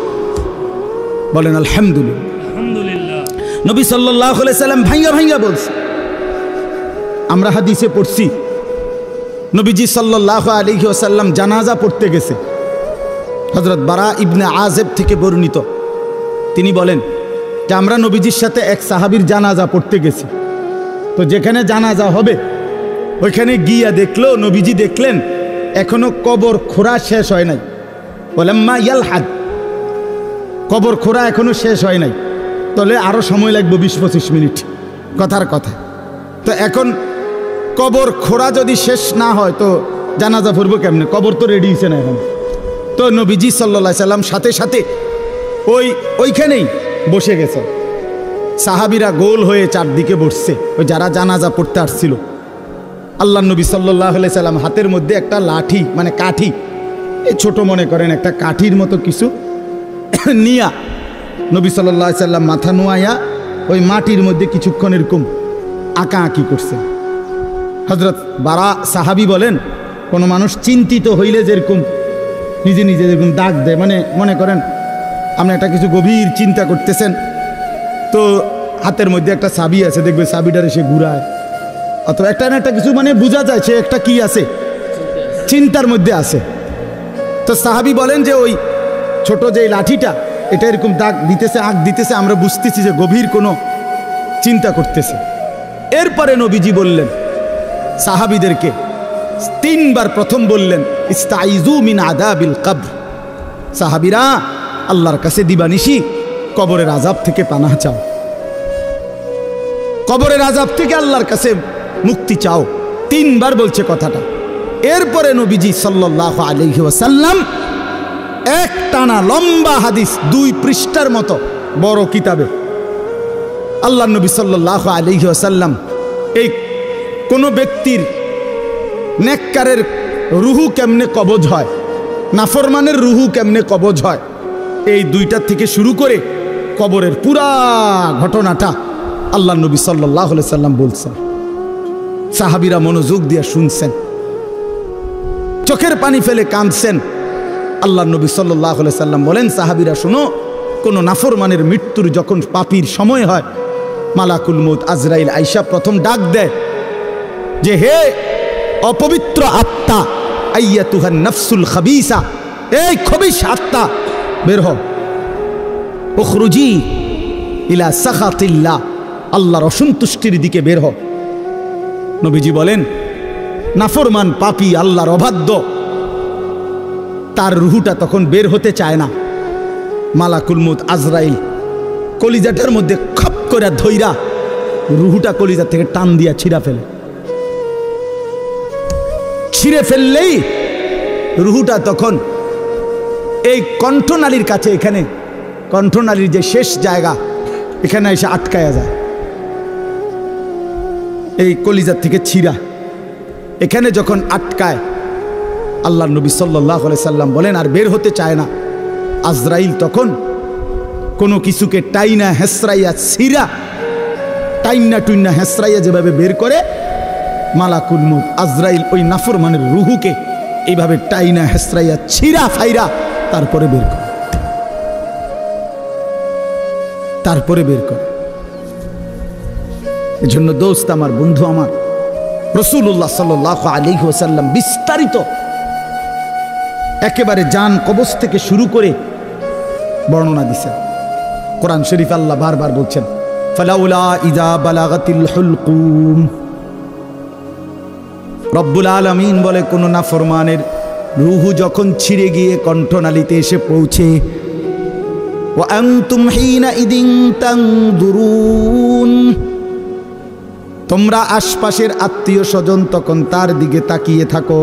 বলেন আলহামদুলিল্লাহ। নবী সাল্লাল্লাহু আলাইহি সাল্লাম ভাঙ্গা ভাঙ্গা বলছে। আমরা হাদিসে পড়ছি, নবীজি সাল্লাল্লাহু আলাইহি ওয়াসাল্লাম জানাজা পড়তে গেছে। হযরত বারা ইবনে আযিব থেকে বর্ণিত, তিনি বলেন যে আমরা নবীজির সাথে এক সাহাবীর জানাজা পড়তে গেছি। তো যেখানে জানাজা হবে ওইখানে গিয়া দেখলো, নবীজি দেখলেন এখনো কবর খোঁড়া শেষ হয় নাই। ওয়ালাম্মা ইয়ালহাদ, কবর খোঁড়া এখনো শেষ হয় নাই, তাহলে আরো সময় লাগবে 20-25 মিনিট, কথার কথা। তো এখন কবর খোঁড়া যদি শেষ না হয় তো জানাজা পড়বো কেমনে? কবর তো রেডি হয়েছে না এখন। তো নবীজি সাল্লাল্লাহু আলাইহি সাল্লাম সাথে সাথে ওইখানেই বসে গেছে। সাহাবীরা গোল হয়ে চারদিকে বসছে, ওই যারা জানাজা পড়তে আসছিল। আল্লাহ নবী সাল্লাল্লাহু আলাইহি সাল্লাম হাতের মধ্যে একটা লাঠি, মানে কাঠি, এই ছোট মনে করেন একটা কাঠির মতো কিছু নিয়া নবী সাল্লাল্লাহু আলাইহি সাল্লাম মাথা নোয়াইয়া ওই মাটির মধ্যে কিছুক্ষণ এরকম আঁকা আঁকি করছে। হযরত বারা সাহাবী বলেন, কোনো মানুষ চিন্তিত হইলে যেরকম নিজে নিজে যেরকম দাগ দেয়, মানে মনে করেন আপনি একটা কিছু গভীর চিন্তা করতেছেন, তো হাতের মধ্যে একটা চাবি আছে, দেখবে চাবিটারে সে ঘুরায়, অথবা একটা না একটা কিছু, মানে বোঝা যায় সে একটা কি আছে, চিন্তার মধ্যে আছে। তো সাহাবী বলেন যে ওই ছোট যে লাঠিটা এটা এরকম দাগ দিতেছে, আগ দিতেছে, আমরা বুঝতেছি যে গভীর কোনো চিন্তা করতেছে। এরপরে নবীজি বললেন সাহাবীদেরকে 3 বার, প্রথম বললেন ইস্তাইযু মিন আযাবিল কবর, সাহাবীরা আল্লাহর কাছে দিবানিশি কবরের আযাব থেকে পানাহ চাও, কবরের আযাব থেকে আল্লাহর কাছে মুক্তি চাও। 3 বার বলছে কথাটা। এরপরে নবীজি সাল্লাল্লাহু আলাইহি ওয়াসাল্লাম এক টানা লম্বা হাদিস 2 পৃষ্ঠার মতো বড় কিতাবে আল্লাহ নবী সাল্লাল্লাহু আলাইহি ওয়াসাল্লাম এই কোন ব্যক্তির নেককারের রুহু কেমনে কবজ হয়, নাফরমানের রুহু কেমনে কবজ হয়, এই 2টা থেকে শুরু করে কবরের পুরা ঘটনাটা আল্লাহ নবী সাল্লাল্লাহু আলাইহি ওয়াসাল্লাম বলছেন। সাহাবীরা মনোযোগ দিয়ে শুনছেন, চোখের পানি ফেলে কাঁদছেন। আল্লাহ নবী সাল্লাল্লাহু আলাইহি ওয়াসাল্লাম বলেন, সাহাবীরা শোনো, কোন নাফরমানের মৃত্যুর যখন পাপীর সময় হয়, মালাকুল মউত আজরাইল আইসা প্রথম ডাক দেয় যে হে অপবিত্র আত্মা, আইয়াতুহান নাফসুল খাবিসা, এই খবিশ আত্মা বের হও, উখরুজি ইলা সাখাতিল্লাহ, আল্লাহর অসন্তুষ্টির দিকে বের হও। নবীজি বলেন নাফরমান পাপী আল্লাহর অবাধ্য, তার রুহুটা তখন বের হতে চায় না। মালাকুল মউত আজরাইল কলিজাটার মধ্যে খপ করে ধইরা রুহুটা কলিজা থেকে টান দিয়া ছিঁড়া ফেলে, ছিঁড়ে ফেললেই রুহুটা তখন এই কণ্ঠনালীর কাছে, এখানে কণ্ঠনালীর যে শেষ জায়গা, এখানে এসে আটকায়া যায়। এই কলিজার থেকে ছিঁড়া এখানে যখন আটকায়, আল্লাহ নবী সাল্লাল্লাহু আলাইহি সাল্লাম বলেন আর বের হতে চায় না। আজরাইল তখন কোনো কিছুকে টাইনা হেসরাইয়া ছিঁড়া, টাইনা টুইনা হেসরাইয়া যেভাবে বের করে, মালাকুল মউত আজরাইল ওই নাফরমানের রুহুকে এইভাবে টাইনা হেসরাইয়া ছিঁড়া ফাইরা তারপরে বের করে, তারপরে বের করে। এজন্য দোস্ত আমার, বন্ধু আমার, রাসূলুল্লাহ সাল্লাল্লাহু আলাইহি ওয়াসাল্লাম বিস্তারিত একেবারে জান কবজ থেকে শুরু করে বর্ণনা দিছেন। কোরআন শরীফ আল্লাহ বারবার বলছেন ফালাউলা ইযা বালাগাতিল হুলকুম, রব্বুল আলামিন বলে কোন নাফরমানের রুহু যখন ছিঁড়ে গিয়ে কণ্ঠনালীতে এসে পৌঁছে, ওয়া আনতুম হিনা ইদিন তানদুরুন, তোমরা আশপাশের আত্মীয় স্বজন তখন তার দিকে তাকিয়ে থাকো,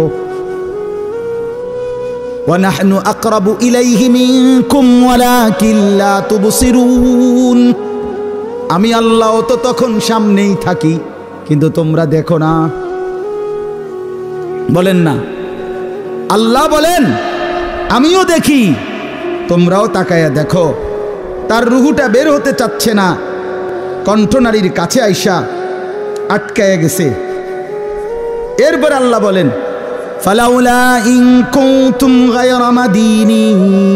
ওয়া নাহনু আকরাবু ইলাইহি মিনকুম ওয়ালাকিন লা তুবসিরুন, আমি আল্লাহ তো তখন সামনেই থাকি কিন্তু তোমরা দেখো না। বলেন না, আল্লাহ বলেন আমিও দেখি, তোমরাও তাকায়া দেখো। তার রুহুটা বের হতে চাচ্ছে না, কণ্ঠনালীর কাছে আইসা আটকায়া গেছে। এরপর আল্লাহ বলেন ফালাউলা ইন কুনতুম গায়রা মাদিনিন,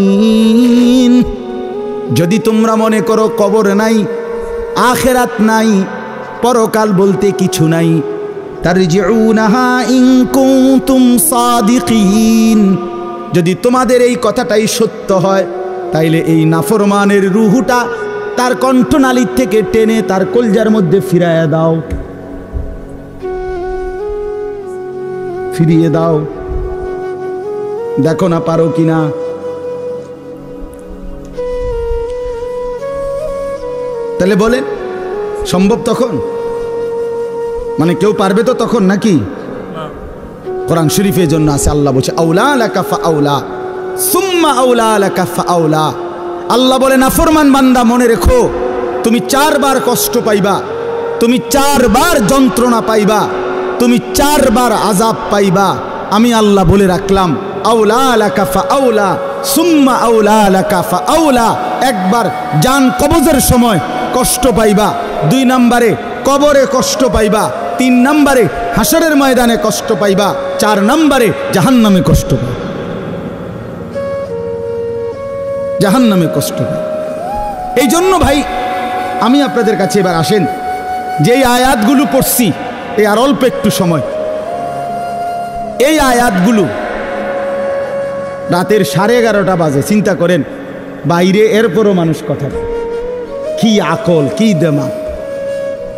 যদি তোমরা মনে করো কবর নাই, আখিরাত নাই, পরকাল বলতে কিছু নাই, তারজিউনাহা ইন কুনতুম সাদিকিন, যদি তোমাদের এই কথাটাই সত্য হয়, তাইলে এই নাফরমানের রুহুটা তার কণ্ঠনালীর থেকে টেনে তার কলজার মধ্যে ফিরাইয়া দাও, ফিরিয়ে দাও, দেখো না পারো কিনা। তাহলে বলেন সম্ভব তখন? মানে কেউ পারবে তো তখন নাকি? কোরআন শরীফের জন্য আছে, আল্লাহ বলছে আউলা লাকা ফাআউলা সুম্মা আউলা লাকা ফাআউলা। আল্লাহ বলে নাফরমান বান্দা মনে রেখো, তুমি 4 বার কষ্ট পাইবা, তুমি 4 বার যন্ত্রণা পাইবা, তুমি 4 বার আযাব পাইবা। আমি আল্লাহ বলে রাখলাম আউলা লাকা ফাআউলা সুম্মা আউলা লাকা ফাআউলা। একবার জান কবজের সময় কষ্ট পাইবা, 2 নম্বরে কবরে কষ্ট পাইবা, 3 নম্বরে হাসরের ময়দানে কষ্ট পাইবা, 4 নম্বরে জাহান্নামে কষ্ট পাইবা, জাহান্নামে কষ্ট পাইবা। এই জন্য ভাই আমি আপনাদের কাছে এবার আসেন, যে আয়াতগুলো পড়ছি এই আর অল্প একটু সময়, এই আয়াতগুলো রাতের 11:30 বাজে, চিন্তা করেন বাইরে, এরপরও মানুষ কথা। কি আকল, কি দেমাগ,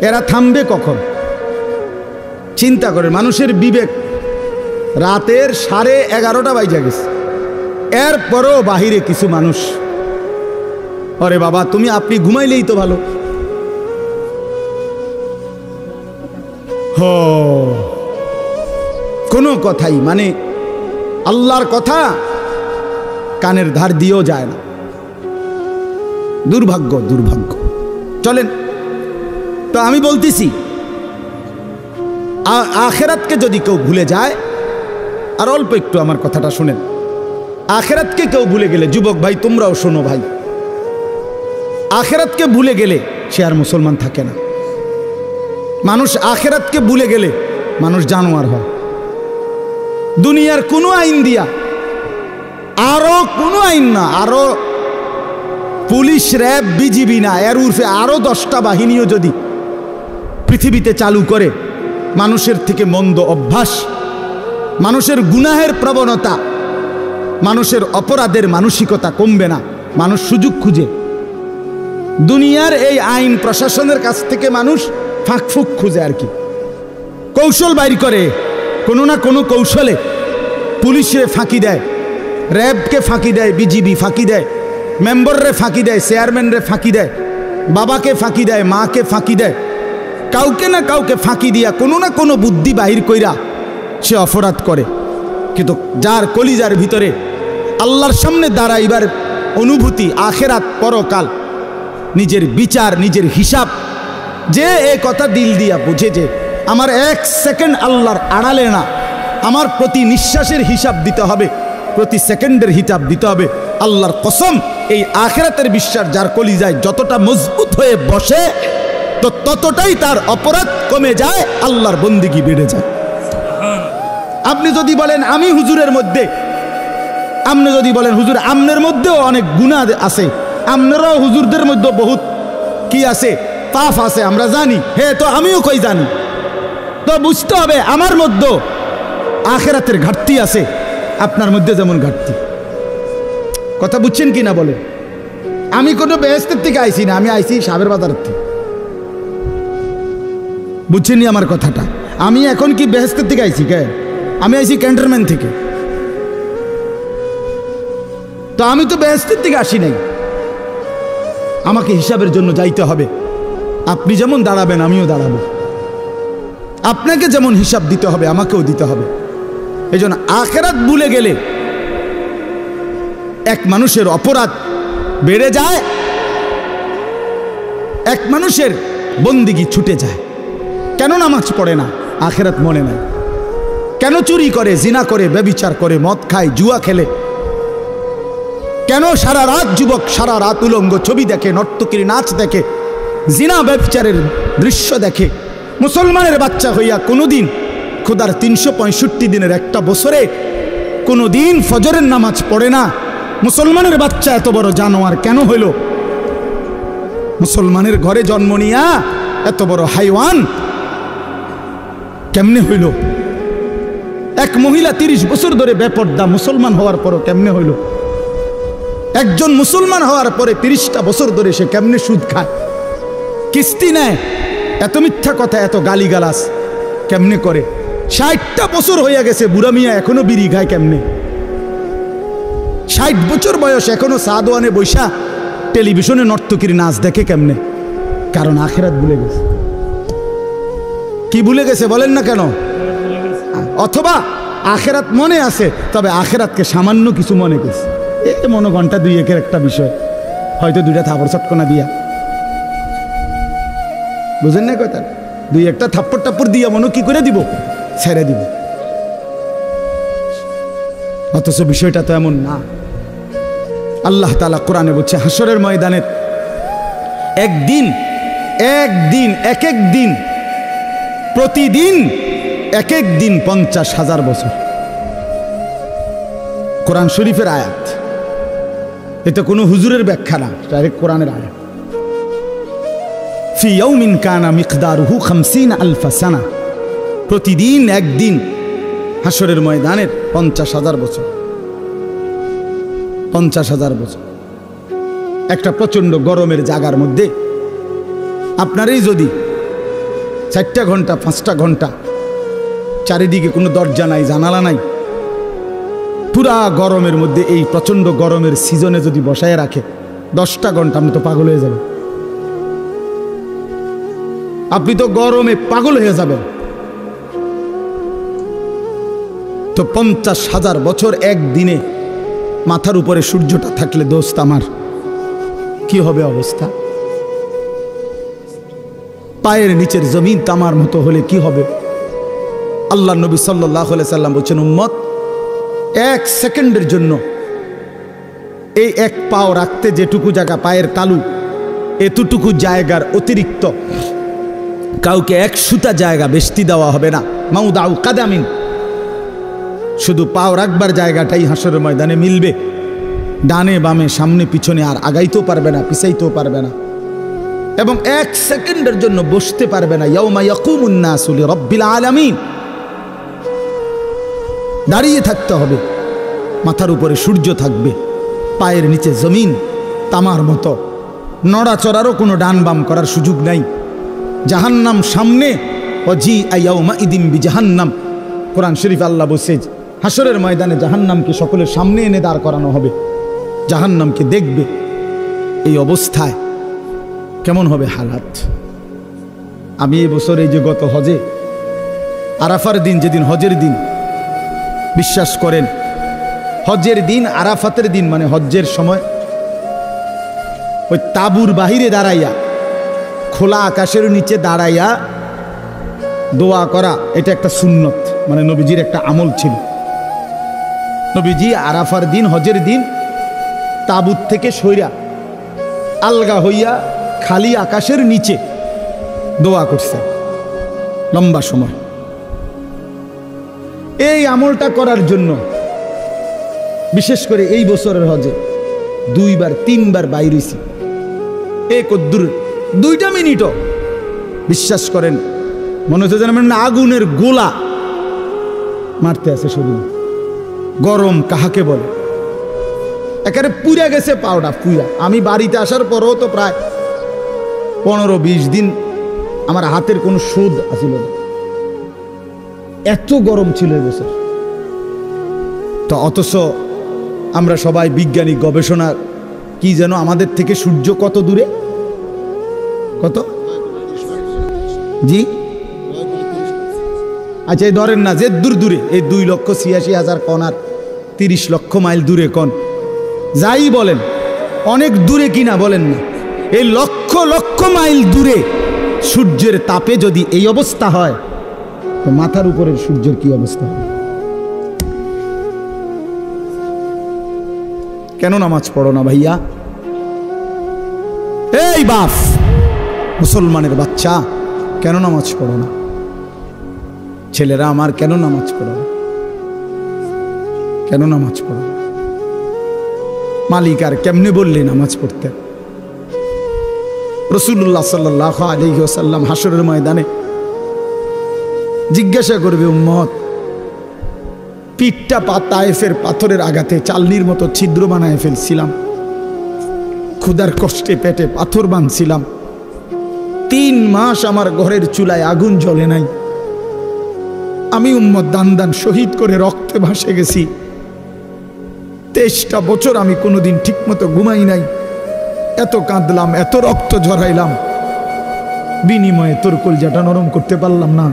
এরা থামবে কখন? চিন্তা করেন, মানুষের বিবেক। রাতের 11:30 বাজে গেছে, এরপরও বাহিরে কিছু মানুষ, আরে বাবা আপনি ঘুমাইলেই তো ভালো। কোনো কথাই মানে আল্লাহর কথা কানের ধার দিয়েও যায় না। দুর্ভাগ্য, দুর্ভাগ্য। চলেন তো আমি বলতেছি, আখেরাতকে যদি কেউ ভুলে যায়, আর অল্প একটু আমার কথাটা শুনেন, আখেরাতকে কেউ ভুলে গেলে, যুবক ভাই তোমরাও শোনো ভাই, আখেরাতকে ভুলে গেলে সে আর মুসলমান থাকে না। মানুষ আখেরাতকে ভুলে গেলে মানুষ জানোয়ার হয়। দুনিয়ার কোনো আইন দিয়া, আরো কোনো আইন না, আরো পুলিশ, র্যাব, বিজিবি না, এর উর্ফে আরো 10টা বাহিনীও যদি পৃথিবীতে চালু করে, মানুষের থেকে মন্দ অভ্যাস, মানুষের গুনাহের প্রবণতা, মানুষের অপরাধের মানসিকতা কমবে না। মানুষ সুযোগ খুঁজে, দুনিয়ার এই আইন প্রশাসনের কাছ থেকে মানুষ ফাঁকফুক খুঁজে, আর কি কৌশল বাইর করে, কোনো না কোনো কৌশলে পুলিশে ফাঁকি দেয়, র্যাবকে ফাঁকি দেয়, বিজিবি ফাঁকি দেয়, মেম্বাররে ফাঁকি দেয়, চেয়ারম্যানরে ফাঁকি দেয়, বাবাকে ফাঁকি দেয়, মাকে ফাঁকি দেয়, কাউকে না কাউকে ফাঁকি দিয়া কোনো না কোনো বুদ্ধি বাহির কইরা সে অপরাধ করে। কিন্তু যার কলিজার ভিতরে আল্লাহর সামনে দাঁড়াইবার অনুভূতি, আখেরাত, পরকাল, নিজের বিচার, নিজের হিসাব, যে এ কথা দিল দিয়া বুঝে যে আমার 1 সেকেন্ড আল্লাহর আড়ালে না, আমার প্রতি নিঃশ্বাসের হিসাব দিতে হবে, প্রতি সেকেন্ডের হিসাব দিতে হবে, আল্লাহর কসম এই আখেরাতের বিশ্বাস যার কলিজায় যতটা মজবুত হয়ে বসে, তো ততটাই তার অপরাধ কমে যায়, আল্লাহর বন্দেগী বেড়ে যায়। আপনি যদি বলেন আমি হুজুরের মধ্যে, আপনি যদি বলেন হুজুর আমনের মধ্যেও অনেক গুনাহ আছে, আপনারাও হুজুরদের মধ্যে বহুত কি আছে, পাপ আছে, আমরা জানি, হ্যাঁ তো আমিও কই জানি, তো বুঝতে হবে আমার মধ্যে আখেরাতের ঘাটতি আছে, আপনার মধ্যে যেমন ঘাটতি। কথা বুঝছেন কি না বলেন? আমি কোনো বেহেশতের থেকে আইছি না, আমি আইছি সাবের বাজারের থেকে। বুঝছেননি আমার কথাটা? আমি এখন কি বেহেশতের থেকে আইছি? কে? আমি আইছি ক্যান্টনমেন্ট থেকে। তো আমি তো বেহেশতের থেকে আসি নাই, আমাকে হিসাবের জন্য যাইতে হবে। আপনি যেমন দাঁড়াবেন আমিও দাঁড়াবো, আপনাকে যেমন হিসাব দিতে হবে আমাকেও দিতে হবে। এই জন্য আখেরাত ভুলে গেলে এক মানুষের অপরাধ বেড়ে যায়, এক মানুষের বন্দিগি ছুটে যায়। কেন নামাজ পড়ে না? আখেরাত মনে নাই। কেন চুরি করে, জিনা করে, ব্যভিচার করে, মদ খায়, জুয়া খেলে? কেন সারা রাত যুবক সারা রাত উলঙ্গ ছবি দেখে, নর্তকীর নাচ দেখে, জিনা ব্যভিচারের দৃশ্য দেখে? মুসলমানের বাচ্চা হইয়া কোনোদিন খোদার 365 দিনের একটা বছরে কোনোদিন ফজরের নামাজ পড়ে না। মুসলমানের বাচ্চা এত বড় জানোয়ার কেন হইল? মুসলমানের ঘরে জন্ম নিয়া এত বড় হাইওয়ান কেমনে হইল? এক মহিলা 30 বছর ধরে বেপর্দা, মুসলমান হওয়ার পরও কেমনে হইল? একজন মুসলমান হওয়ার পরে 30টা বছর ধরে সে কেমনে সুদ খায়, কিস্তি নেয়, এত মিথ্যা কথা, এত গালিগালাজ কেমনে করে? 60টা বছর হইয়া গেছে, বুড়া মিয়া এখনো বিড়ি খায় কেমনে? 60 বছর বয়স এখনো সাদওয়ানে বৈশা টেলিভিশনে নর্তকীর নাচ দেখে কেমনে? কারণ আখেরাত ভুলে গেছে। কি ভুলে গেছে বলেন না কেন? অথবা আখেরাত মনে আছে, তবে আখেরাতকে সামান্য কিছু মনে গেছে। এই মনে ঘন্টা 2-1 একটা বিষয়, হয়তো 2টা থাপড় চটকনা দিয়া, বুঝেন না কথা, 2-1টা থাপ্পড় টাপ্পড় দিয়া মনে কি করে দিব, ছেড়ে দিব। অথচ বিষয়টা তো এমন না। আল্লাহ তাআলা কোরআনে বলছে হাসরের ময়দানের একদিন, এক এক দিন, প্রতিদিন এক এক দিন 50,000 বছর। কোরআন শরীফের আয়াত, এটা কোনো হুজুরের ব্যাখ্যা না, ডাইরেক্ট কোরআনের আয়াত। ফি ইয়াউমিন কানা মিকদারুহু 50,000 সানা, প্রতিদিন একদিন হাসরের ময়দানের 50,000 বছর। 50,000 বছর একটা প্রচণ্ড গরমের জায়গার মধ্যে আপনারই যদি 4টা ঘন্টা 5টা ঘন্টা চারিদিকে কোনো দরজা নাই, জানালা নাই, পুরা গরমের মধ্যে এই প্রচণ্ড গরমের সিজনে যদি বসায় রাখে 10টা ঘন্টা, আপনি তো পাগল হয়ে যাবেন। আপনি তো গরমে পাগল হয়ে যাবেন। তো 50,000 বছর একদিনে মাথার উপরে সূর্যটা থাকলে দোস্ত আমার কি হবে অবস্থা? পায়ের নিচের জমিন তামার মতো হলে কি হবে? আল্লাহ নবী সাল্লাল্লাহু আলাইহি সাল্লাম বলছেন, উম্মত 1 সেকেন্ডের জন্য এই এক পাও রাখতে যেটুকু জায়গা পায়ের তালু, এতটুকু জায়গার অতিরিক্ত কাউকে 1 সুতা জায়গা বেশি দেওয়া হবে না। মাউদাউ কাদামিন, শুধু পাও রাখবার জায়গাটাই হাসরের ময়দানে মিলবে। ডানে বামে সামনে পিছনে আর আগাইতেও পারবে না, পিছাইতেও পারবে না, এবং 1 সেকেন্ডের জন্য বসতে পারবে না। ইয়াউমা ইয়াকুমুন নাসু লিরাব্বিল আলামিন, দাঁড়িয়ে থাকতে হবে। মাথার উপরে সূর্য থাকবে, পায়ের নিচে জমিন তামার মতো, নড়াচড়ারও কোনো ডান বাম করার সুযোগ নাই। জাহান্নাম সামনে, ওয়াজি ইয়াউমা ইদিন বিজাহান্নাম। কোরআন শরীফ আল্লাহ বলছে হাসরের ময়দানে জাহান্নামকে সকলের সামনে এনে দাঁড় করানো হবে, জাহান্নামকে দেখবে। এই অবস্থায় কেমন হবে হালাত? আমি এবছর এই যে গত হজে আরাফার দিন, যেদিন হজের দিন, বিশ্বাস করেন হজের দিন আরাফাতের দিন মানে হজ্জের সময় ওই তাবুর বাহিরে দাঁড়াইয়া, খোলা আকাশের নিচে দাঁড়াইয়া দোয়া করা, এটা একটা সুন্নত, মানে নবীজির একটা আমল ছিল। নবীজি আরাফার দিন হজের দিন তাবুত থেকে সইরা আলগা হইয়া খালি আকাশের নিচে দোয়া করছেন লম্বা সময়। এই আমলটা করার জন্য বিশেষ করে এই বছরের হজে 2বার 3বার বাইর হইছি। কদ্দুর 2টা মিনিটও বিশ্বাস করেন মনে হচ্ছে যেন আগুনের গোলা মারতে আছে শরীরে। গরম কাহাকে বলে, একেবারে পুড়ে গেছে পাউডা পুরা। আমি বাড়িতে আসার পরও তো প্রায় 15-20 দিন আমার হাতের কোনো শোধ আসিল না, এত গরম ছিল এবছর। তো অথচ আমরা সবাই বিজ্ঞানিক গবেষণা কি যেন আমাদের থেকে সূর্য কত দূরে, কত জি আচ্ছা এই ধরেন না যে দূর দূরে, এই 2,86,000 কণ আর 30 লক্ষ মাইল দূরে কণ, যাই বলেন অনেক দূরে কিনা বলেন না, এই লক্ষ লক্ষ মাইল দূরে সূর্যের তাপে যদি এই অবস্থা হয়, তো মাথার উপরের সূর্যের কি অবস্থা হবে? কেন নামাজ পড়ো না ভাইয়া? এই বাপ মুসলমানের বাচ্চা, কেন নামাজ পড়ো না? ছেলেরা আমার কেন নামাজ পড়ো না? কেন নামাজ পড়ো না? মালিক আর কেমনে বললে নামাজ পড়তে? রাসূলুল্লাহ সাল্লাল্লাহু আলাইহি ওয়াসাল্লাম হাসরের ময়দানে জিজ্ঞাসা করবে, উম্মত পিঠটা তায়েফের পাথরের আঘাতে চালনির মতো ছিদ্র বানায় ফেলছিলাম, ক্ষুধার কষ্টে পেটে পাথর বাঁধছিলাম, 3 মাস আমার ঘরের চুলায় আগুন জ্বলে নাই, আমি উম্মত দান দান শহীদ করে রক্তে ভাসে গেছি, 23টা বছর আমি কোনোদিন ঠিক মতো ঘুমাই নাই, এত কাঁদলাম, এত রক্ত ঝরাইলাম, বিনিময়ে তোর কলজাটা নরম করতে পারলাম না,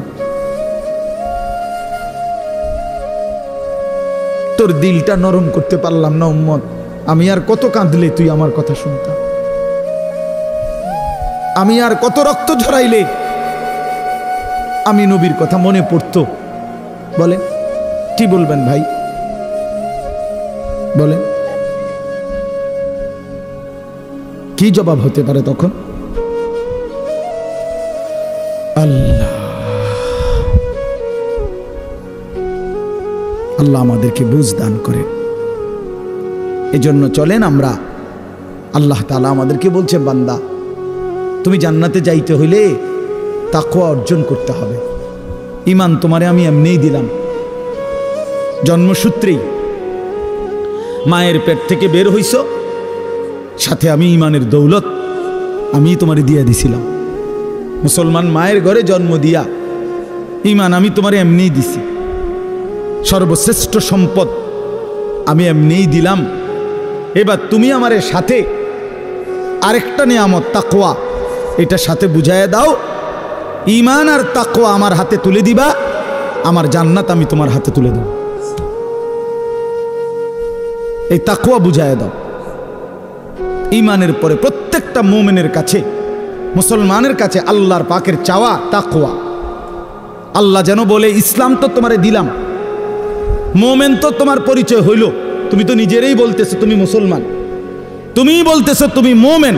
তোর দিলটা নরম করতে পারলাম না উম্মত। আমি আর কত কাঁদলে তুই আমার কথা শুনতাম? আমি আর কত রক্ত ঝরাইলে আমি নবীর কথা মনে পড়তো? বলেন কি বলবেন ভাই, বলেন কি জবাব হতে পারে তখন? আল্লাহ আল্লাহ আমাদেরকে বুঝ দান করে। এজন্য চলেন আমরা, আল্লাহ তাআলা আমাদেরকে বলছে, বান্দা তুমি জান্নাতে যাইতে হইলে তাকওয়া অর্জন করতে হবে। ঈমান তোমারে আমি এমনিই দিলাম, জন্মসূত্রেই মায়ের পেট থেকে বের হইছ, সাথে আমি ইমানের দৌলত আমি তোমারে দিয়া দিছিলাম। মুসলমান মায়ের ঘরে জন্ম দিয়া ইমান আমি তোমারে এমনিই দিছি। সর্বশ্রেষ্ঠ সম্পদ আমি এমনিই দিলাম। এবার তুমি আমারে সাথে আরেকটা নিয়ামত তাকওয়া, এটা সাথে বুঝাইয়া দাও। ইমান আর তাকওয়া আমার হাতে তুলে দিবা, আমার জান্নাত আমি তোমার হাতে তুলে দেব। এই তাকওয়া বুঝাইয়া দাও। ইমানের পরে প্রত্যেকটা মুমিনের কাছে, মুসলমানের কাছে আল্লাহর পাকের চাওয়া তাকওয়া। আল্লাহ যেন বলে, ইসলাম তো তোমারে দিলাম, মুমিন তো তোমার পরিচয় হইল, তুমি তো নিজেরাই বলতেছো তুমি মুসলমান, তুমিই বলতেছো তুমি মুমিন।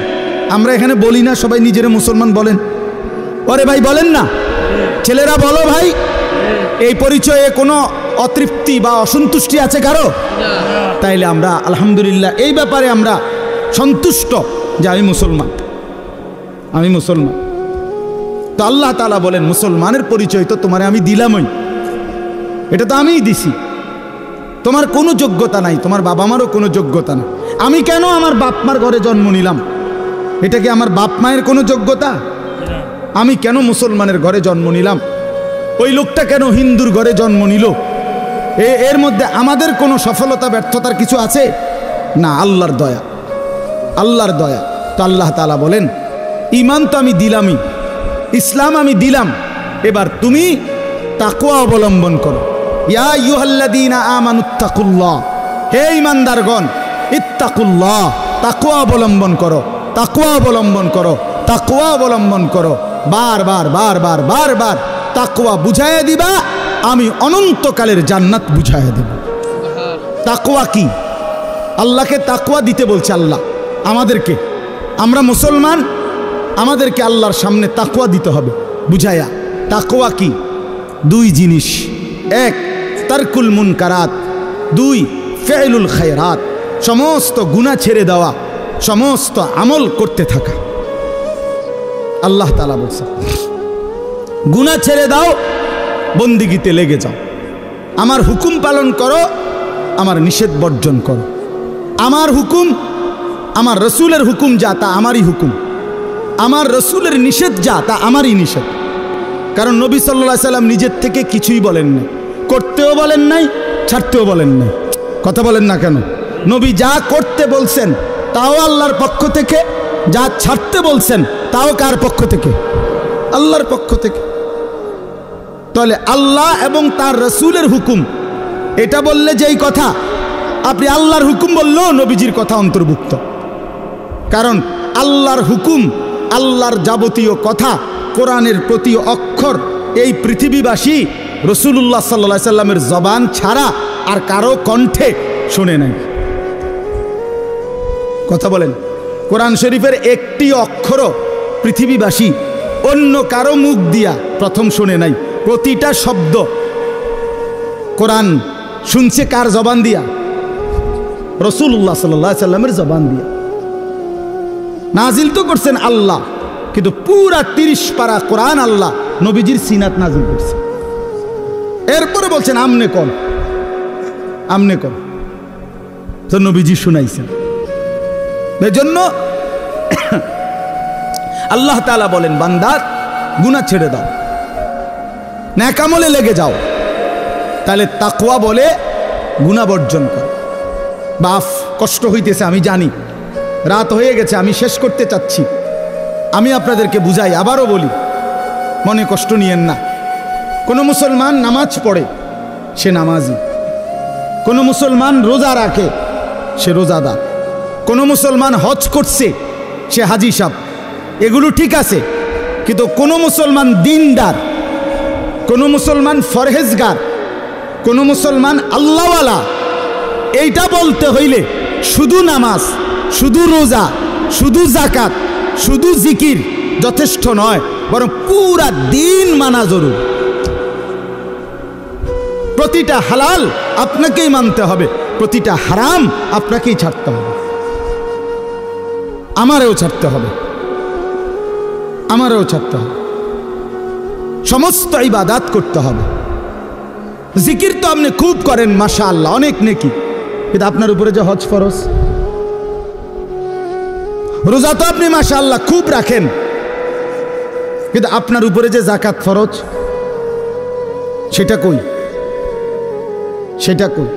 আমরা এখানে বলি না সবাই নিজেরা মুসলমান বলেন? ওরে ভাই বলেন না, ছেলেরা বলো ভাই। এই পরিচয়ে কোনো অতৃপ্তি বা অসন্তুষ্টি আছে কারো? তাইলে আমরা আলহামদুলিল্লাহ এই ব্যাপারে আমরা সন্তুষ্ট যে আমি মুসলমান, আমি মুসলমান। তো আল্লাহ তাআলা বলেন, মুসলমানের পরিচয় তো তোমারে আমি দিলামই, এটা তো আমিই দিছি। তোমার কোনো যোগ্যতা নাই, তোমার বাবা মারও কোনো যোগ্যতা নাই। আমি কেন আমার বাপ মার ঘরে জন্ম নিলাম? এটা কি আমার বাপ মায়ের কোনো যোগ্যতা? আমি কেন মুসলমানের ঘরে জন্ম নিলাম? ওই লোকটা কেন হিন্দুর ঘরে জন্ম নিল? এর মধ্যে আমাদের কোনো সফলতা ব্যর্থতার কিছু আছে? না, আল্লাহর দয়া, আল্লাহর দয়া। তো আল্লাহ তাআলা বলেন, ঈমান তো আমি দিলামই, ইসলাম আমি দিলাম, এবার তুমি তাকওয়া অবলম্বন করো। ইয়া আইয়ুহাল্লাযীনা আমানুত্তাকুল্লাহ, হে ঈমানদারগণ, ইত্তাকুল্লাহ, তাকওয়া অবলম্বন করো, তাকওয়া অবলম্বন করো, তাকওয়া অবলম্বন করো। বারবার বারবার বারবার তাকওয়া বুঝাইয়া দিবা, আমি অনন্তকালের জান্নাত বুঝাইয়া দেব। তাকওয়া কি? আল্লাহকে তাকওয়া দিতে বলছে আল্লাহ আমাদেরকে। আমরা মুসলমান, আমাদেরকে আল্লাহর সামনে তাকওয়া দিতে হবে বুঝাইয়া। তাকওয়া কি? দুই জিনিস, এক তারকুল মুনকারাত, দুই ফি'লুল খায়রাত, সমস্ত গুনাহ ছেড়ে দেওয়া, সমস্ত আমল করতে থাকা। আল্লাহ তাআলা বলছে, গুনাহ ছেড়ে দাও, বন্দিগিতে লেগে যাও, আমার হুকুম পালন করো, আমার নিষেধ বর্জন করো। আমার হুকুম, আমার রসুলের হুকুম যা তা আমারই হুকুম, আমার রসুলের নিষেধ যা তা আমারই নিষেধ। কারণ নবী সাল্লাল্লাহু আলাইহি সাল্লাম নিজের থেকে কিছুই বলেন নাই, করতেও বলেন নাই, ছাড়তেও বলেন নাই। কথা বলেন না কেন? নবী যা করতে বলছেন তাও আল্লাহর পক্ষ থেকে, যা ছাড়তে বলছেন তাও কার পক্ষ থেকে? আল্লাহর পক্ষ থেকে। তাহলে আল্লাহ এবং তার রসুলের হুকুম এটা বললে যেই কথা, আপনি আল্লাহর হুকুম বললেও নবীজির কথা অন্তর্ভুক্ত। কারণ আল্লাহর হুকুম, আল্লাহর যাবতীয় কথা, কোরআনের প্রতি অক্ষর এই পৃথিবীবাসী রাসূলুল্লাহ সাল্লাল্লাহু আলাইহি সাল্লামের জবান ছাড়া আর কারো কণ্ঠে শুনে নাই। কথা বলেন, কোরআন শরীফের একটি অক্ষরও পৃথিবীবাসী অন্য কারো মুখ দিয়া প্রথম শুনে নাই। প্রতিটা শব্দ কোরআন শুনছে কার জবান দিয়া? রাসূলুল্লাহ সাল্লাল্লাহু আলাইহি সাল্লামের জবান দিয়া। নাজিল তো করছেন আল্লাহ, কিন্তু পুরা 30 পারা কোরআন আল্লাহ নবীজির সিনাত নাজিল করছে। এরপরে বলছেন আমনে কোন, আমনে কোন, তো নবীজি শুনাইছেন। এজন্য আল্লাহ তাআলা বলেন, বান্দা গুনাহ ছেড়ে দাও, নেক আমলে লেগে যাও। তাহলে তাকওয়া বলে গুনাহ বর্জন কর। বাফ কষ্ট হইতেছে আমি জানি, রাত হয়ে গেছে, আমি শেষ করতে চাচ্ছি। আমি আপনাদেরকে বুঝাই, আবারও বলি, মনে কষ্ট নিয়েন না। কোনো মুসলমান নামাজ পড়ে, সে নামাজি। কোনো মুসলমান রোজা রাখে, সে রোজাদার। কোনো মুসলমান হজ করছে, সে হাজি সাহেব। এগুলো ঠিক আছে, কিন্তু কোনো মুসলমান দিনদার, কোনো মুসলমান ফরহেজগার, কোনো মুসলমান আল্লাহওয়ালা, এইটা বলতে হইলে শুধু নামাজ, শুধু রোজা, শুধু যাকাত, শুধু জিকির যথেষ্ট নয়, বরং পুরা দিন মানা জরুরি। প্রতিটা হালাল আপনাকেই মানতে হবে, প্রতিটা হারাম আপনাকেই ছাড়তে হবে, আমারও ছাড়তে হবে, আমারও ছাড়তে হবে। সমস্ত ইবাদত করতে হবে। জিকির তো আপনি খুব করেন, মাশাআল্লাহ, অনেক নেকি, কিন্তু আপনার উপরে যে হজ ফরজ, রোজা তো আপনি মাশাআল্লাহ খুব রাখেন, কিন্তু আপনার উপরে যে যাকাত ফরজ সেটা কই? সেটা কই?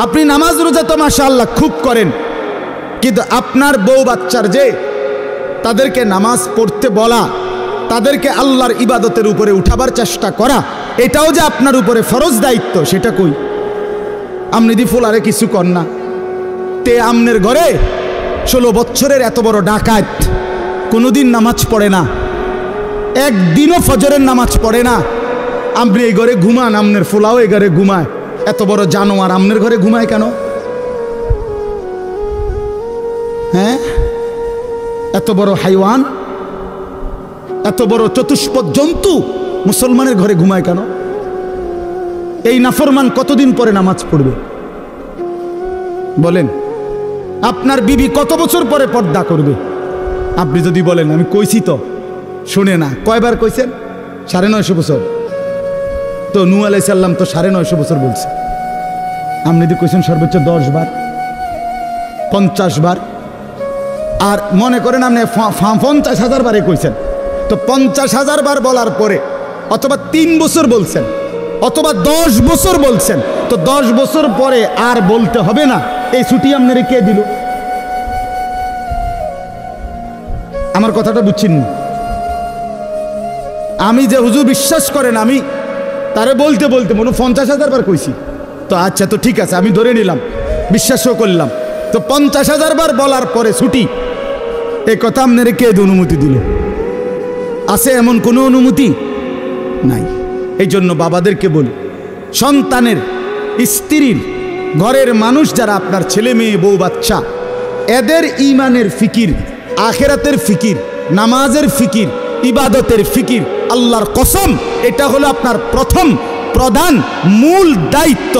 আপনি নামাজ রোজা তো মাশাআল্লাহ খুব করেন, কিন্তু আপনার বউ বাচ্চার যে তাদেরকে নামাজ পড়তে বলা, তাদেরকে আল্লাহর ইবাদতের উপরে উঠাবার চেষ্টা করা, এটাও যে আপনার উপরে ফরজ দায়িত্ব, সেটা কই? আমনি দি ফুলারে কিছু কর না, তে আমনের ঘরে 16 বছরের এত বড় ডাকাত কোনোদিন নামাজ পড়ে না, একদিনও ফজরের নামাজ পড়ে না, আপনি এই ঘরে ঘুমান, আমনের ফুলাও এই ঘরে ঘুমায়, এত বড় জানোয়ার আমনের ঘরে ঘুমায় কেন? হ্যাঁ, এত বড় হাইওয়ান, এত বড় চতুষ্পদ জন্তু মুসলমানের ঘরে ঘুমায় কেন? এই নাফরমান কতদিন পরে নামাজ পড়বে বলেন? আপনার বিবি কত বছর পরে পর্দা করবে? আপনি যদি বলেন আমি কইছি তো শুনে না, কয়বার কইছেন? 950 বছর। তো নূহ আলাইহিস সালাম তো 950 বছর বলছে, আপনি যদি কইছেন সর্বোচ্চ 10 বার 50 বার, আর মনে করেন আপনি 50,000 বারে কইছেন, তো 50,000 বার বলার পরে অথবা 3 বছর বলছেন অথবা 10 বছর বলছেন, তো 10 বছর পরে আর বলতে হবে না, এই ছুটি আপনারে কে দিল? আমার কথাটা বুঝছেন? আমি যে হুজুর বিশ্বাস করেন, আমি তারে বলতে বলতে মনে 50,000 বার কইছি, তো আচ্ছা তো ঠিক আছে আমি ধরে নিলাম, বিশ্বাসও করলাম, তো 50,000 বার বলার পরে ছুটি, এই কথা আপনারে কে অনুমতি দিল? আছে এমন কোনো অনুমতি নাই। এই জন্য বাবাদেরকে বলি, সন্তানের, স্ত্রীর, ঘরের মানুষ যারা আপনার ছেলে মেয়ে বউ বাচ্চা, এদের ঈমানের ফিকির, আখিরাতের ফিকির, নামাজের ফিকির, ইবাদতের ফিকির, আল্লাহর কসম এটা হলো আপনার প্রথম প্রধান মূল দায়িত্ব।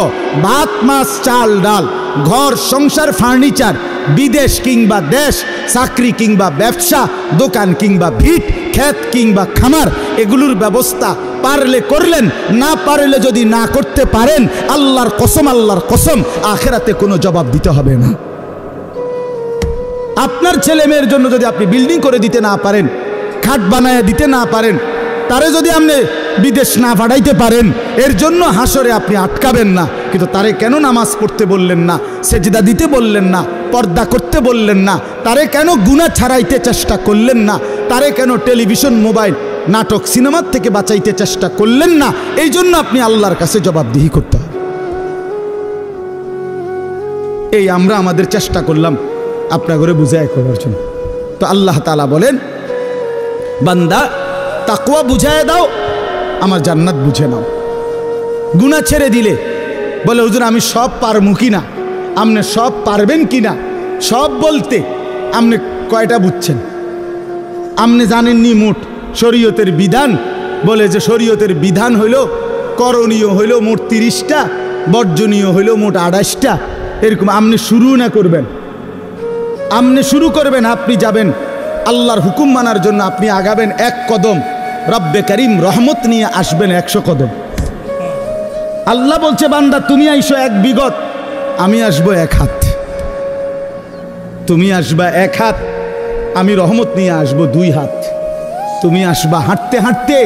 ভাত মাছ চাল ডাল, ঘর সংসার ফার্নিচার, বিদেশ কিংবা দেশ, চাকরি কিংবা ব্যবসা, দোকান কিংবা ভিট, ক্ষেত কিংবা খামার, এগুলোর ব্যবস্থা পারলে করলেন, না পারলে যদি না করতে পারেন, আল্লাহর কসম আখিরাতে কোনো জবাব দিতে হবে না। আপনার ছেলে মেয়ের জন্য যদি আপনি বিল্ডিং করে দিতে না পারেন, খাট বানায় দিতে না পারেন, তারে যদি আপনি বিদেশ না পাঠাইতে পারেন, এর জন্য হাসরে আপনি আটকাবেন না, কিন্তু তারে কেন নামাজ পড়তে বললেন না, সেজদা দিতে বললেন না, পর্দা করতে বললেন না, তারে কেন গুনাহ ছাড়াইতে চেষ্টা করলেন না, তারে কেন টেলিভিশন মোবাইল নাটক সিনেমার থেকে বাঁচাইতে চেষ্টা করলেন না, এই জন্য আপনি আল্লাহর কাছে জবাবদিহি করতে হবে। এই আমরা আমাদের চেষ্টা করলাম আপনার ঘরে বুঝায় করার জন্য। তো আল্লাহ তাআলা বলেন, বান্দা তাকওয়া বুঝায় দাও, আমার জান্নাত বুঝে নাও। গুনাহ ছেড়ে দিলে বলে হুজুর আমি সব পারমু কিনা, আপনি সব পারবেন কিনা, সব বলতে আপনি কয়টা বুঝছেন? আপনি জানেননি মোট শরীয়তের বিধান, বলে যে শরীয়তের বিধান হইল করণীয় হইল মোট 30টা, বর্জনীয় হইল মোট 28টা, এরকম আপনি শুরু না করবেন, আপনি শুরু করবেন, আপনি যাবেন আল্লাহর হুকুম মানার জন্য, আপনি আগাবেন 1 কদম, রব্বে করিম রহমত নিয়ে আসবেন 100 কদম। আল্লাহ বলছে বান্দা তুমি আইসো 1 বিঘত, আমি আসবো 1 হাত, তুমি আসবা 1 হাত, আমি রহমত নিয়ে আসবো 2 হাত, তুমি আসবা হাঁটতে হাঁটতে,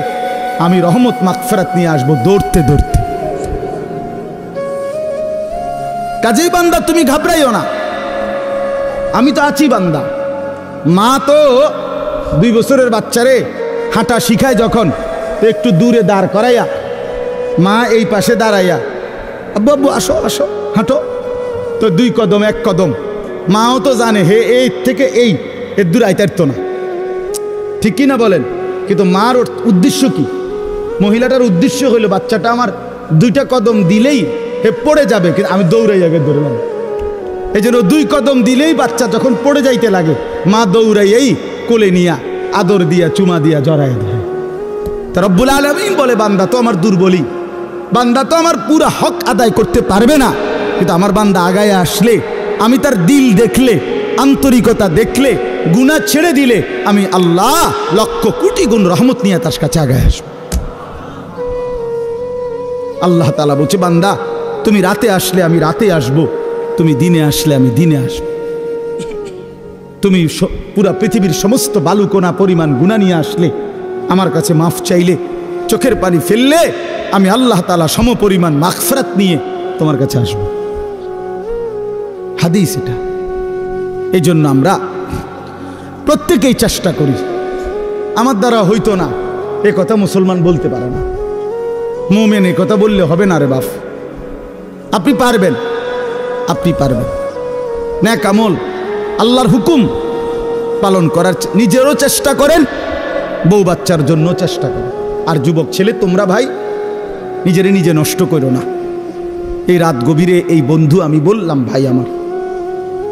আমি রহমত মাগফিরাত নিয়ে আসবো দৌড়তে দৌড়তে। কাজেই বান্দা তুমি ঘাবড়াইও না, আমি তো আছি বান্দা। মা তো 2 বছরের বাচ্চারে হাঁটা শিখায় যখন, তো একটু দূরে দাঁড় করাইয়া, মা এই পাশে দাঁড়াইয়া, আব্বু আব্বু আসো আসো হাঁটো, তো 2 কদম 1 কদম, মাও তো জানে হে এই থেকে এই এর দূর আইতে পারতো না, ঠিক কি না বলেন? কিন্তু মার উদ্দেশ্য কি? মহিলাটার উদ্দেশ্য হইল বাচ্চাটা আমার 2টা কদম দিলেই হে পড়ে যাবে, কিন্তু আমি দৌড়াই আগে ধরলাম, এই জন্য 2 কদম দিলেই বাচ্চা যখন পড়ে যাইতে লাগে, মা দৌড়াইয়েই কোলে নিয়া আদর দিয়া চুমা দিয়া জড়াই দেয়। তা রব্বুল আলামিন বলে বান্দা তো আমার দুর্বলী, বান্দা তো আমার পুরা হক আদায় করতে পারবে না, কিন্তু আমার বান্দা আগায় আসলে, আমি তার দিল দেখলে, আন্তরিকতা দেখলে, গুনাহ ছেড়ে দিলে, আমি আল্লাহ লক্ষ কোটি গুণ রহমত নিয়ে তার কাছে আগায় আসবো। আল্লাহ তাআলা বলছে বান্দা তুমি রাতে আসলে আমি রাতে আসবো, তুমি দিনে আসলে আমি দিনে আসব। তুমি পুরা পৃথিবীর সমস্ত বালুকণা পরিমাণ গুনাহ নিয়ে আসলে, আমার কাছে মাফ চাইলে, চোখের পানি ফেললে, আমি আল্লাহ তাআলা সমপরিমাণ মাগফিরাত নিয়ে তোমার কাছে আসব। হাদিস এটা। এই জন্য আমরা প্রত্যেকেই চেষ্টা করি। আমার দ্বারা হইতো না এ কথা মুসলমান বলতে পারে না। মুমিন এ কথা বললে হবে না রে বাপ। আপনি পারবেন, আপনি পারবেন। নেক আমল, আল্লাহর হুকুম পালন করার নিজেরও চেষ্টা করেন, বউ বাচ্চার জন্য চেষ্টা করেন। আর যুবক ছেলে, তোমরা ভাই নিজেরে নিজে নষ্ট করো না। এই রাত গভীরে এই বন্ধু আমি বললাম, ভাই আমার,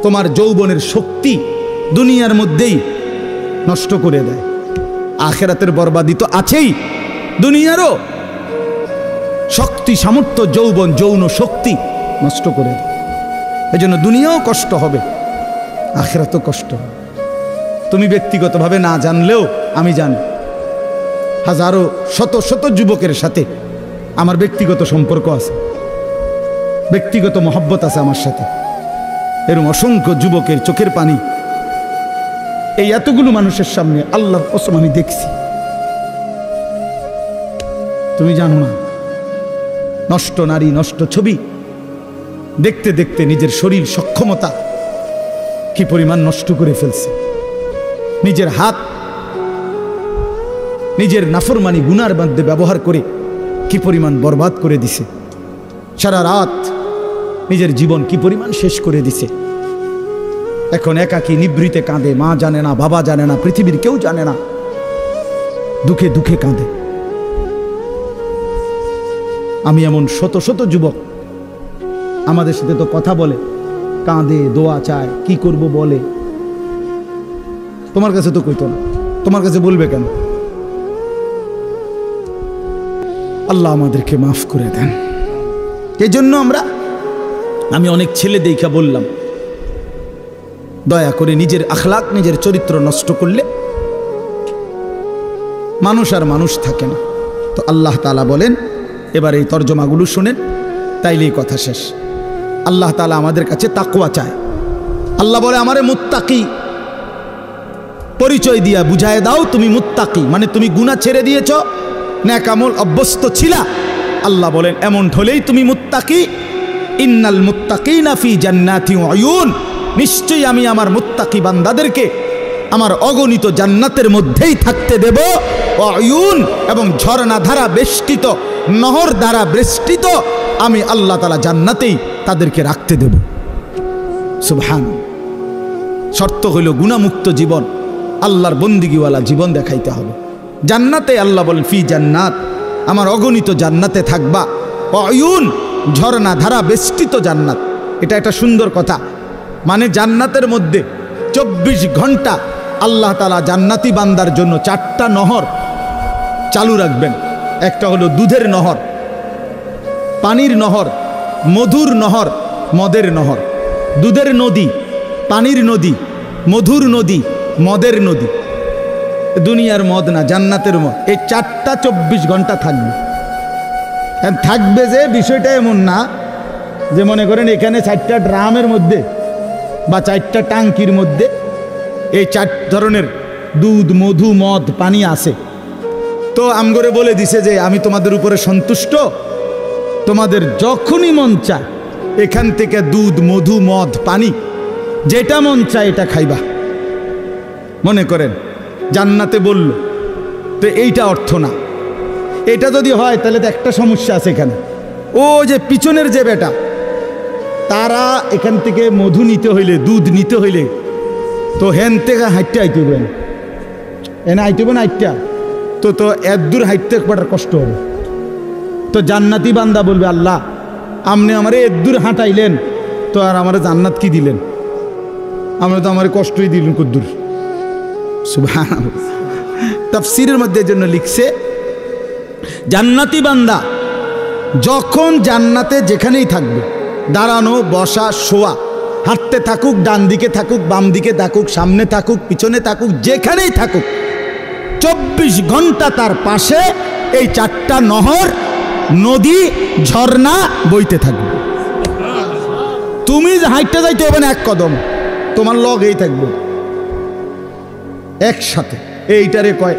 তোমার যৌবনের শক্তি দুনিয়ার মধ্যেই নষ্ট করে দেয়। আখিরাতের বরবাদি তো আছেই, দুনিয়ারও শক্তি, সামর্থ্য, যৌবন, যৌন শক্তি নষ্ট করে দেয়। এই জন্য দুনিয়াও কষ্ট হবে, আখিরাতও কষ্ট হবে। তুমি ব্যক্তিগতভাবে না জানলেও আমি জানি, হাজারো শত শত যুবকের সাথে আমার ব্যক্তিগত সম্পর্ক আছে, ব্যক্তিগত মহব্বত আছে আমার সাথে। এরকম অসংখ্য যুবকের চোখের পানি এই এতগুলো মানুষের সামনে আল্লাহর কসম আমি দেখছি। তুমি জানো না, নষ্ট নারী, নষ্ট ছবি দেখতে দেখতে নিজের শরীর সক্ষমতা কি পরিমাণ নষ্ট করে ফেলছে। নিজের হাত নিজের নাফরমানি গুনার মধ্যে ব্যবহার করে কি পরিমাণ বরবাদ করে দিছে। সারা রাত নিজের জীবন কি পরিমাণ শেষ করে দিছে। এখন একাকী নিভৃতে কাঁদে, মা জানে না, বাবা জানে না, পৃথিবীর কেউ জানে না, দুঃখে দুঃখে কাঁদে। আমি এমন শত শত যুবক আমাদের সাথে তো কথা বলে, কাঁদে, দোয়া চায়, কি করব বলে। তোমার কাছে তো কইতো না, তোমার কাছে বলবে কেন? আল্লাহ আমাদেরকে মাফ করে দেন। এই জন্য আমি অনেক ছেলে দেখা বললাম, দয়া করে নিজের আখলাক, নিজের চরিত্র নষ্ট করলে মানুষ আর মানুষ থাকে না। তো আল্লাহ তাআলা বলেন, এবার এই তর্জমাগুলো শুনেন, তাইলেই কথা শেষ। আল্লাহ তাআলা আমাদের কাছে তাকওয়া চায়। আল্লাহ বলে, আমারে মুত্তাকি পরিচয় দিয়া বুঝায় দাও তুমি মুত্তাকি, মানে তুমি গুনাহ ছেড়ে দিয়েছ, নেক আমল অভ্যস্ত ছিলা। আল্লাহ বলেন, এমন হলেই তুমি মুত্তাকি। ইন্নাল মুত্তাকিনা ফি জান্নাতি ওয়া উয়ুন, নিশ্চয়ই আমি আমার মুত্তাকি বান্দাদেরকে আমার অগণিত জান্নাতের মধ্যেই থাকতে দেব। ওয়া উয়ুন, এবং ঝর্ণা ধারা বেষ্টিত, নহর দ্বারা বেষ্টিত আমি আল্লাহ তাআলা জান্নাতেই তাদেরকে রাখতে দেব। সুবহানাল্লাহ। শর্ত হইল গুনাহমুক্ত জীবন, আল্লাহর বন্দিগিওয়ালা জীবন দেখাইতে হবে। জান্নাতে আল্লাহ বলেন, ফি জান্নাত, আমার অগণিত জান্নাতে থাকবা। অয়ুন, ঝর্ণা ধারা বেষ্টিত জান্নাত। এটা একটা সুন্দর কথা। মানে জান্নাতের মধ্যে 24 ঘন্টা আল্লাহ তাআলা জান্নাতি বান্দার জন্য 4টা নহর চালু রাখবেন। একটা হলো দুধের নহর, পানির নহর, মধুর নহর, মদের নহর। দুধের নদী, পানির নদী, মধুর নদী, মদের নদী। দুনিয়ার মদ না, জান্নাতের মদ। এই 4টা 24 ঘন্টা থাকবে। থাকবে যে বিষয়টা এমন না যে মনে করেন এখানে 4টা ড্রামের মধ্যে বা 4টা টাঙ্কির মধ্যে এই 4 ধরনের দুধ, মধু, মদ, পানি আছে। তো আমগরে বলে দিছে যে আমি তোমাদের উপরে সন্তুষ্ট, তোমাদের যখনই মন চায় এখান থেকে দুধ, মধু, মদ, পানি যেটা মন চায় এটা খাইবা। মনে করেন জান্নাতে বলল, তো এইটা অর্থ না। এটা যদি হয় তাহলে তো একটা সমস্যা আছে এখানে। ও যে পিছনের যে বেটা, তারা এখান থেকে মধু নিতে হইলে, দুধ নিতে হইলে তো হেন থেকে হাইটটা আইতে হবে, এনে আইতে হবে না হাইটটা, তো এত দূর হাইটতে পাঠার কষ্ট হবে। তো জান্নাতি বান্দা বলবে, আল্লাহ আপনি আমারে এত দূর হাঁটাইলেন, তো আর আমার জান্নাত কি দিলেন? আমরা তো আমার কষ্টই দিলেন কদ্দূর। সুবহানাল্লাহ। তাফসীরের মধ্যে জন্য লিখছে, জান্নাতি বান্দা যখন জান্নাতে যেখানেই থাকবে, দাঁড়ানো, বসা, শোয়া, হাঁটতে থাকুক, ডান দিকে থাকুক, বাম দিকে থাকুক, সামনে থাকুক, পিছনে থাকুক, যেখানেই থাকুক, 24 ঘন্টা তার পাশে এই 4টা নহর, নদী, ঝর্ণা বইতে থাকবে। তুমি যে হাইটটা যাইতে হবে না এক কদম, তোমার লগেই থাকবো একসাথে। এইটারে কয়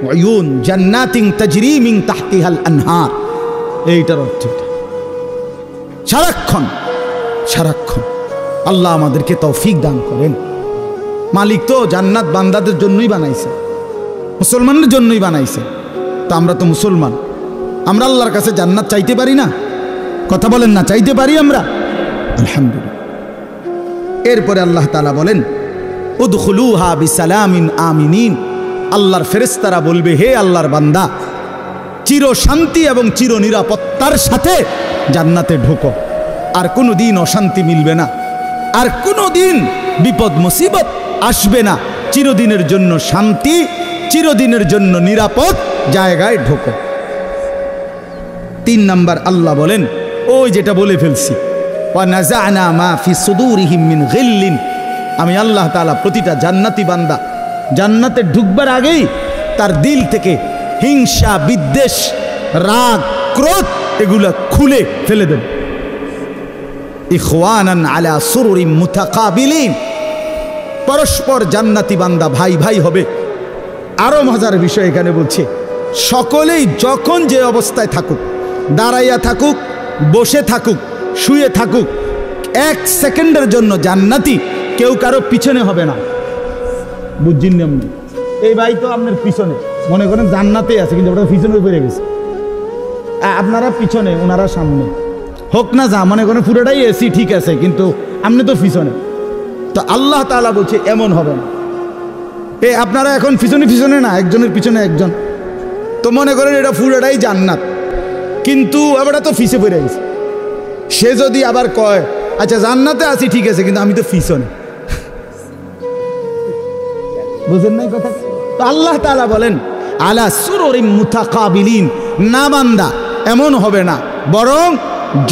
ওয়ায়ুন জান্নাতিন তাজরি মিন তাহতিহাল আনহার, এইটার অর্থ এটা। সারাক্ষণ সারাক্ষণ আল্লাহ আমাদেরকে তৌফিক দান করেন। মালিক তো জান্নাত বান্দাদের জন্যই বানাইছে, মুসলমানদের জন্যই বানাইছে। তো আমরা তো মুসলমান, আমরা আল্লাহর কাছে জান্নাত চাইতে পারি না? কথা বলেন না, চাইতে পারি আমরা? আলহামদুলিল্লাহ। এরপরে আল্লাহ তাআলা বলেন উদখুলুহা বিসালামিন আমিনিন, আল্লাহর ফেরেশতারা বলবে হে আল্লাহর বান্দা, চির শান্তি এবং চির নিরাপত্তার সাথে জান্নাতে ঢোকো, আর কোনো দিন অশান্তি মিলবে না, আর কোনো দিন বিপদ মুসিবত আসবে না। চিরদিনের জন্য শান্তি, চিরদিনের জন্য নিরাপদ জায়গায় ঢোকো। 3 নাম্বার আল্লাহ বলেন ওই যেটা বলে ফেলছি, ওয়া নাযা'না মা ফি সুদুরিহিম মিন গিল্লিন, আমি আল্লাহ তাআলা প্রতিটা জান্নাতি বান্দা জান্নাতে ঢুকবার আগেই তার দিল থেকে হিংসা, বিদ্বেষ, রাগ, ক্রোধ এগুলা খুলে ফেলে দেব। ইখওয়ানান আলা সুরুরিম মুতাকাবিলিন, পরস্পর জান্নাতি বান্দা ভাই ভাই হবে। আরো মজার বিষয় এখানে বলছে, সকলেই যখন যে অবস্থায় থাকুক, দাঁড়াইয়া থাকুক, বসে থাকুক, শুয়ে থাকুক, 1 সেকেন্ডের জন্য জান্নাতি কেউ কারো পিছনে হবে না। বুঝছেন না? এই ভাই তো আপনার পিছনে, মনে করেন জান্নাতে আছে কিন্তু ওটা পিছনে বেড়ে গেছে, আপনারা পিছনে ওনারা সামনে, হোক না যা মনে করেন পুরোটাই এসি ঠিক আছে কিন্তু আপনি তো পিছনে। তো আল্লাহ তাআলা বলছে এমন হবে না। আপনারা এখন পিছনে পিছনে না, একজনের পিছনে একজন, তো মনে করেন এটা পুরোটাই জান্নাত কিন্তু এবারটা তো ফিসে পড়ে গেছে। সে যদি আবার কয় আচ্ছা জান্নাতে আছি ঠিক আছে কিন্তু আমি তো পিছনে, বুঝেন নাই কথা? তো আল্লাহ তাআলা বলেন আলা সুরুরিম মুতাকাবিলিন, না বান্দা এমন হবে না, বরং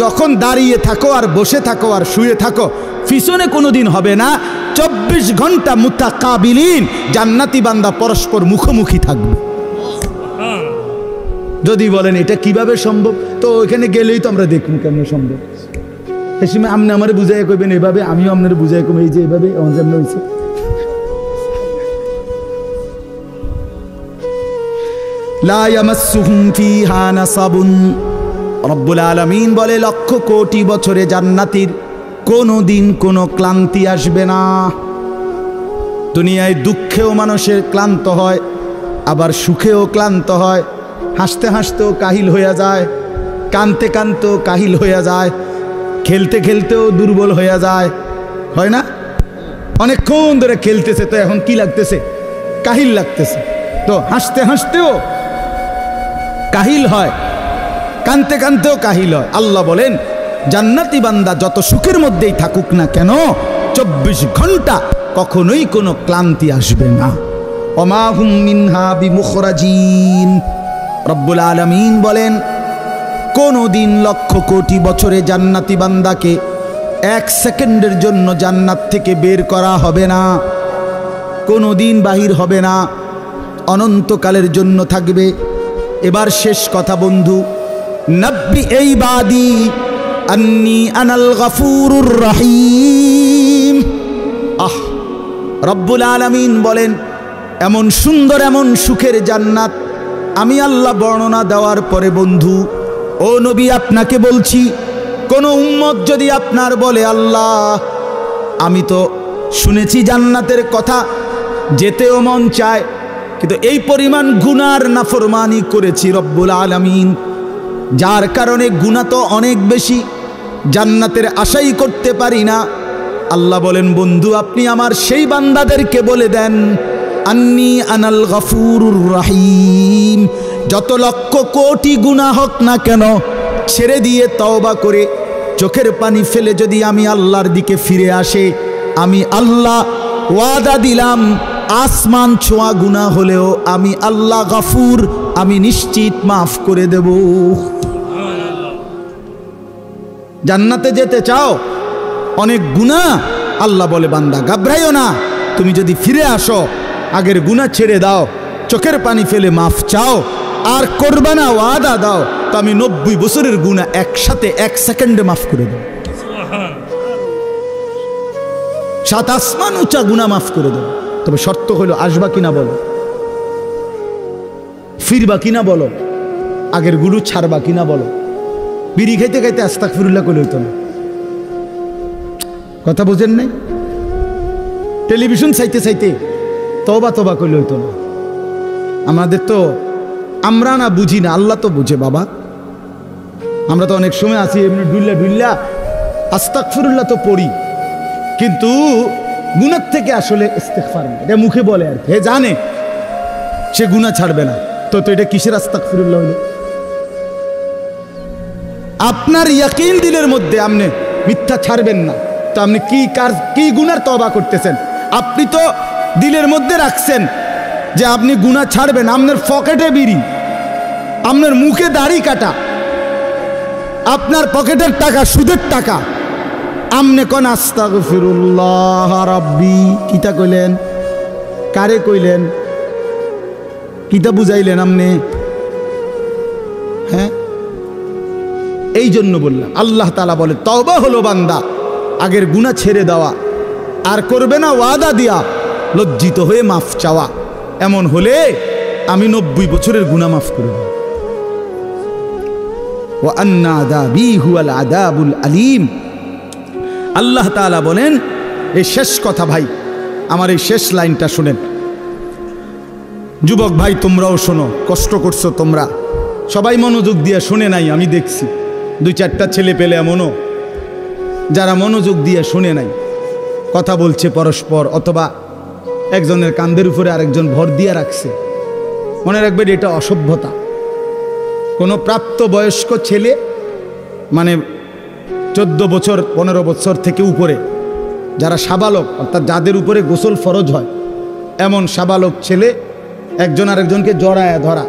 যখন দাঁড়িয়ে থাকো আর বসে থাকো আর শুয়ে থাকো পিছনে কোনোদিন হবে না। 24 ঘন্টা মুতাকাবিলিন, জান্নাতি বান্দা পরস্পর মুখোমুখি থাকবে। যদি বলেন এটা কিভাবে সম্ভব, তো ওইখানে গেলেই তো আমরা দেখব কেমন সম্ভব। সে সময় আপনি আমারে বুঝাই কইবেন এভাবে, আমিও আপনার বুঝাই কইব এই যে এভাবে যেমন হয়েছে। লা ইয়ামাসসুহুম ফিহা নাসাবুন, রব্বুল আলামিন বলে 1,00,000 কোটি বছরে জান্নাতীর কোনোদিন কোনো ক্লান্তি আসবে না। দুনিয়ায় দুঃখেও মানুষের ক্লান্ত হয়, আবার সুখেও ক্লান্ত হয়, হাসতে হাসতেও কাহিল হয়ে যায়, কানতে কানতেও কাহিল হয়ে যায়, খেলতে খেলতেও দুর্বল হয়ে যায়, হয় না? অনেকক্ষণ ধরে খেলতেছে তো এখন কি লাগতেছে? কাহিল লাগতেছে। তো হাসতে হাসতেও কাহিল হয়, কানতে কানতেও কাহিল হয়। আল্লাহ বলেন জান্নাতি বান্দা যত সুখের মধ্যেই থাকুক না কেন 24 ঘন্টা কখনোই কোনো ক্লান্তি আসবে না। ওমা হুম মিনহা বিমুখরাজিন, রব্বুল আলামিন বলেন কোনো দিন 1,00,000 কোটি বছরে জান্নাতি বান্দাকে 1 সেকেন্ডের জন্য জান্নাত থেকে বের করা হবে না, কোনো দিন বাহির হবে না, অনন্তকালের জন্য থাকবে। এবার শেষ কথা বন্ধু, নব্বি এই বাদি আন্নি আনাল গফুরুর রহিম। রব্বুল আলামিন বলেন এমন সুন্দর এমন সুখের জান্নাত আমি আল্লাহ বর্ণনা দেওয়ার পরে বন্ধু ও নবী আপনাকে বলছি, কোন উম্মত যদি আপনার বলে আল্লাহ আমি তো শুনেছি জান্নাতের কথা, যেতেও মন চায়, কিন্তু এই পরিমাণ গুনার নাফরমানি করেছি রব্বুল আলামিন, যার কারণে গুনাহ তো অনেক বেশি, জান্নাতের আশাই করতে পারি না। আল্লাহ বলেন বন্ধু আপনি আমার সেই বান্দাদেরকে বলে দেন আন্নি আনাল গফুরুর রহিম, যত 1,00,000 কোটি গুনাহ হোক না কেন ছেড়ে দিয়ে তওবা করে চোখের পানি ফেলে যদি আমি আল্লাহর দিকে ফিরে আসে, আমি আল্লাহ ওয়াদা দিলাম আসমান ছোঁয়া গুনাহ হলেও আমি আল্লাহ গফুর, আমি নিশ্চিত মাফ করে দেব। জান্নাতে যেতে চাও, অনেক গুনাহ, আল্লাহ বলে বান্দা ঘাবড়াইও না, তুমি যদি ফিরে আসো আগের গুনাহ ছেড়ে দাও, চোখের পানি ফেলে মাফ চাও আর করবা না ওয়াদা দাও, তো আমি 90 বছরের গুনাহ একসাথে 1 সেকেন্ডে মাফ করে দেব। সাত আসমান উঁচা গুনাহ মাফ করে দেব। তবে শর্ত হলো আসবা কিনা বলো, ফিরবা কিনা বলো, আগের গুলো ছাড়বা কিনা বলো। বিড়ি খাইতে খাইতে আস্তাগফিরুল্লাহ কইলে হইতো না। কথা বুঝেন নাই? টেলিভিশন চাইতে চাইতে তওবা তওবা কইলে হইতো না। আমাদের তো আমরা না বুঝি না, আল্লাহ তো বুঝে বাবা। আমরা তো অনেক সময় আছি এমনি ডুল্লা ডুল্লা আস্তাগফিরুল্লাহ তো পড়ি, কিন্তু গুনাহ থেকে আসলে ইস্তেগফার না, এটা মুখে বলে আর কি। হে জানে সে গুনাহ ছাড়বে না, তো এটা কিসের আস্তাগফিরুল্লাহ হলো? আপনার ইয়াকিন দিলের মধ্যে আপনি মিথ্যা ছাড়বেন না, তো আপনি কি গুনার তওবা করতেছেন? আপনি তো দিলের মধ্যে রাখছেন যে আপনি গুনাহ ছাড়বেন, আপনার পকেটে বিড়ি, আপনার মুখে দাড়ি কাটা, আপনার পকেটের টাকা সুদের টাকা, আমনে কোন আস্তাগফিরুল্লাহ রাব্বি কিতা কইলেন? কারে কইলেন? কিতা বুঝাইলেন আমনে? হ্যাঁ, এই জন্য বললাম আল্লাহ তাআলা বলে তওবা হলো বান্দা আগের গুনাহ ছেড়ে দেওয়া, আর করবে না ওয়াদা দিয়া লজ্জিত হয়ে মাফ চাওয়া। এমন হলে আমি 90 বছরের গুনাহ মাফ করে দেব। ওয়া আন্না আযাবি হুয়াল আযাবুল আলীম। আল্লাহ তাআলা বলেন, এই শেষ কথা ভাই, আমার এই শেষ লাইনটা শুনেন। যুবক ভাই তোমরাও শোনো, কষ্ট করছো তোমরা, সবাই মনোযোগ দিয়ে শুনে নাই, আমি দেখছি 2-4টা ছেলে পেলে এমনও যারা মনোযোগ দিয়ে শুনে নাই, কথা বলছে পরস্পর, অথবা একজনের কাঁধের উপরে আরেকজন ভর দিয়ে রাখছে। মনে রাখবেন এটা অসভ্যতা। কোনো প্রাপ্তবয়স্ক ছেলে, মানে 14 বছর 15 বছর থেকে উপরে যারা সাবালক, অর্থাৎ যাদের উপরে গোসল ফরজ হয়, এমন সাবালক ছেলে একজন আরেকজনকে জড়ায় ধরা,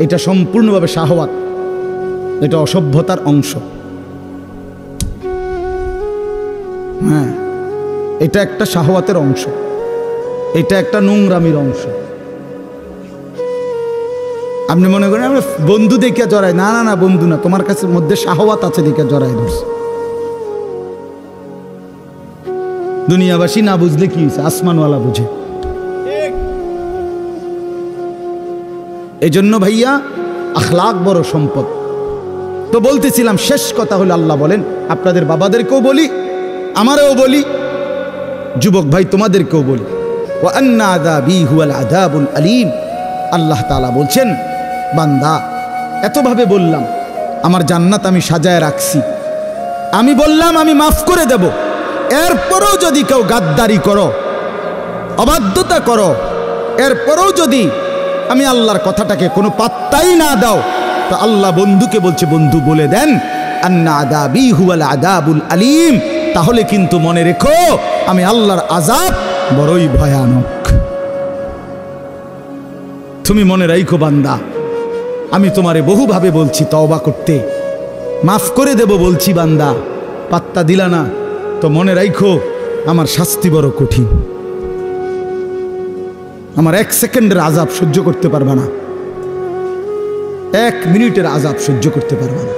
এটা সম্পূর্ণভাবে শাহওয়াত, এটা অসভ্যতার অংশ। হ্যাঁ, এটা একটা শাহওয়াতের অংশ, এটা একটা নোংরামির অংশ। আপনি মনে করেন আমরা বন্ধু দেখে জড়াই, না না না, বন্ধু না, তোমার কাছে মধ্যে শাহওয়াত আছে দেখে জড়াই ধরছে। দুনিয়াবাসী না বুঝলে কি হয়েছে, আসমানওয়ালা বুঝে। এই জন্য ভাইয়া আখলাক বড় সম্পদ। তো বলতেছিলাম শেষ কথা হলো আল্লাহ বলেন, আপনাদের বাবাদেরকেও বলি, আমারও বলি, যুবক ভাই তোমাদেরকেও বলি, ওয়া আন্না আযাবি হুয়াল আযাবুল আলীম। আল্লাহ তাআলা বলছেন, বান্দা এতভাবে বললাম, আমার জান্নাত আমি সাজায় রাখছি, আমি বললাম আমি মাফ করে দেব, এরপরেও যদি কেউ গাদ্দারি করো, অবাধ্যতা করো, এরপরেও যদি আমি আল্লাহর কথাটাকে কোনো পাত্তাই না দাও, তো আল্লাহ বন্ধুকে বলছে, বন্ধু বলে দেন আন্না আযাবি হুয়াল আযাবুল আলীম। তাহলে কিন্তু মনে রেখো আমি আল্লাহর আযাব বড়ই ভয়ানক। তুমি মনে রাখো বান্দা, আমি তোমারে বহুভাবে বলছি তওবা করতে, মাফ করে দেব বলছি, বান্দা পাত্তা দিলা না, তো মনে রাখো আমার শাস্তি বড় কঠিন। আমার 1 সেকেন্ডের আযাব সহ্য করতে পারবা না, 1 মিনিটের আযাব সহ্য করতে পারবা না।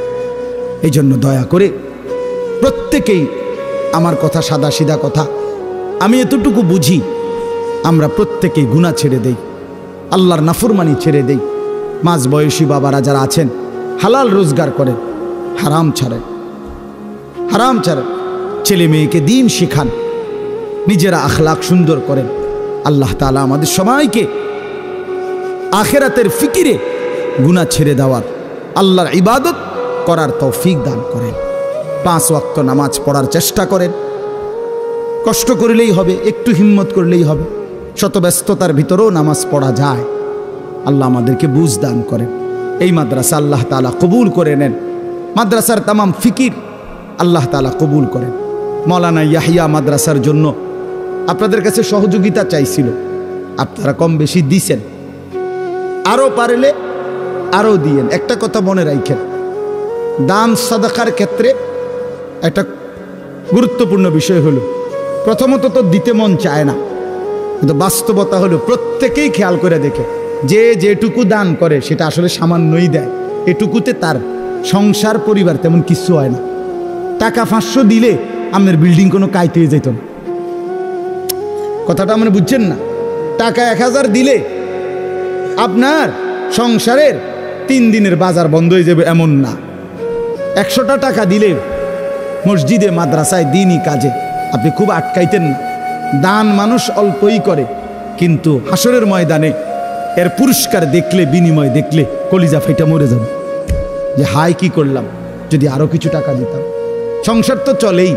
এই জন্য দয়া করে প্রত্যেকেই, আমার কথা সাদা সিধা কথা, আমি এতটুকু বুঝি, আমরা প্রত্যেকেই গুনাহ ছেড়ে দেই, আল্লাহর নাফরমানি ছেড়ে দেই। মাঝ বয়সী বাবারা যারা আছেন, হালাল রোজগার করেন, হারাম ছাড়েন, হারাম ছাড়েন, ছেলে মেয়েকে দ্বীন শেখান, নিজেরা আখলাক সুন্দর করেন। আল্লাহ তাআলা আমাদের সবাইকে আখিরাতের ফিকিরে গুনাহ ছেড়ে দেওয়ার, আল্লাহর ইবাদত করার তৌফিক দান করেন। 5 ওয়াক্ত নামাজ পড়ার চেষ্টা করেন, কষ্ট করলেই হবে, একটু হিম্মত করলেই হবে, শত ব্যস্ততার ভিতরেও নামাজ পড়া যায়। আল্লাহ আমাদেরকে বুঝ দান করেন। এই মাদ্রাসা আল্লাহ তাআলা কবুল করে নেন, মাদ্রাসার তামাম ফিকির আল্লাহ তাআলা কবুল করেন। মাওলানা ইয়াহিয়া মাদ্রাসার জন্য আপনাদের কাছে সহযোগিতা চাইছিল, আপনারা কম বেশি দিছেন, আরও পারলে আরও দিয়েন। একটা কথা মনে রাখেন, দান সাদাকার ক্ষেত্রে একটা গুরুত্বপূর্ণ বিষয় হলো, প্রথমত তো দিতে মন চায় না, কিন্তু বাস্তবতা হলো প্রত্যেকেই খেয়াল করে দেখে যে যেটুকু দান করে সেটা আসলে সামান্যই দেয়, এটুকুতে তার সংসার পরিবার তেমন কিছু হয় না। টাকা 500 দিলে আপনার বিল্ডিং কোনো কাইতে যেত না, কথাটা মানে বুঝছেন না? টাকা 1000 দিলে আপনার সংসারের 3 দিনের বাজার বন্ধ হয়ে যাবে এমন না। 100টা টাকা দিলে মসজিদে মাদ্রাসায় দিনই কাজে আপনি খুব আটকাইতেন না। দান মানুষ অল্পই করে, কিন্তু হাসরের ময়দানে এর পুরস্কার দেখলে, বিনিময় দেখলে কলিজা ফেটে মরে যাবে যে হায় কি করলাম, যদি আরো কিছু টাকা দিতাম। সংসার তো চলেই,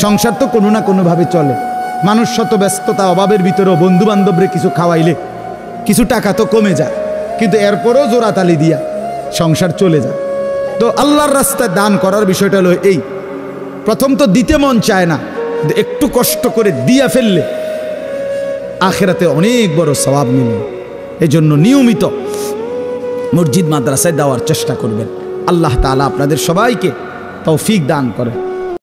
সংসার তো কোনো না কোনোভাবে চলে। মানুষ শত ব্যস্ততা অভাবের ভিতরেও বন্ধু বান্ধবরে কিছু খাওয়াইলে কিছু টাকা তো কমে যায়, কিন্তু এরপরও জোড়াতালি দিয়া সংসার চলে যায়। তো আল্লাহর রাস্তায় দান করার বিষয়টা হলো এই, প্রথম তো দিতে মন চায় না, একটু কষ্ট করে দিয়া ফেললে আখিরাতে অনেক বড় সওয়াব মিলবে। এই জন্য নিয়মিত মসজিদ মাদ্রাসায় দেওয়ার চেষ্টা করবেন। আল্লাহ তাআলা আপনাদের সবাইকে তৌফিক দান করেন।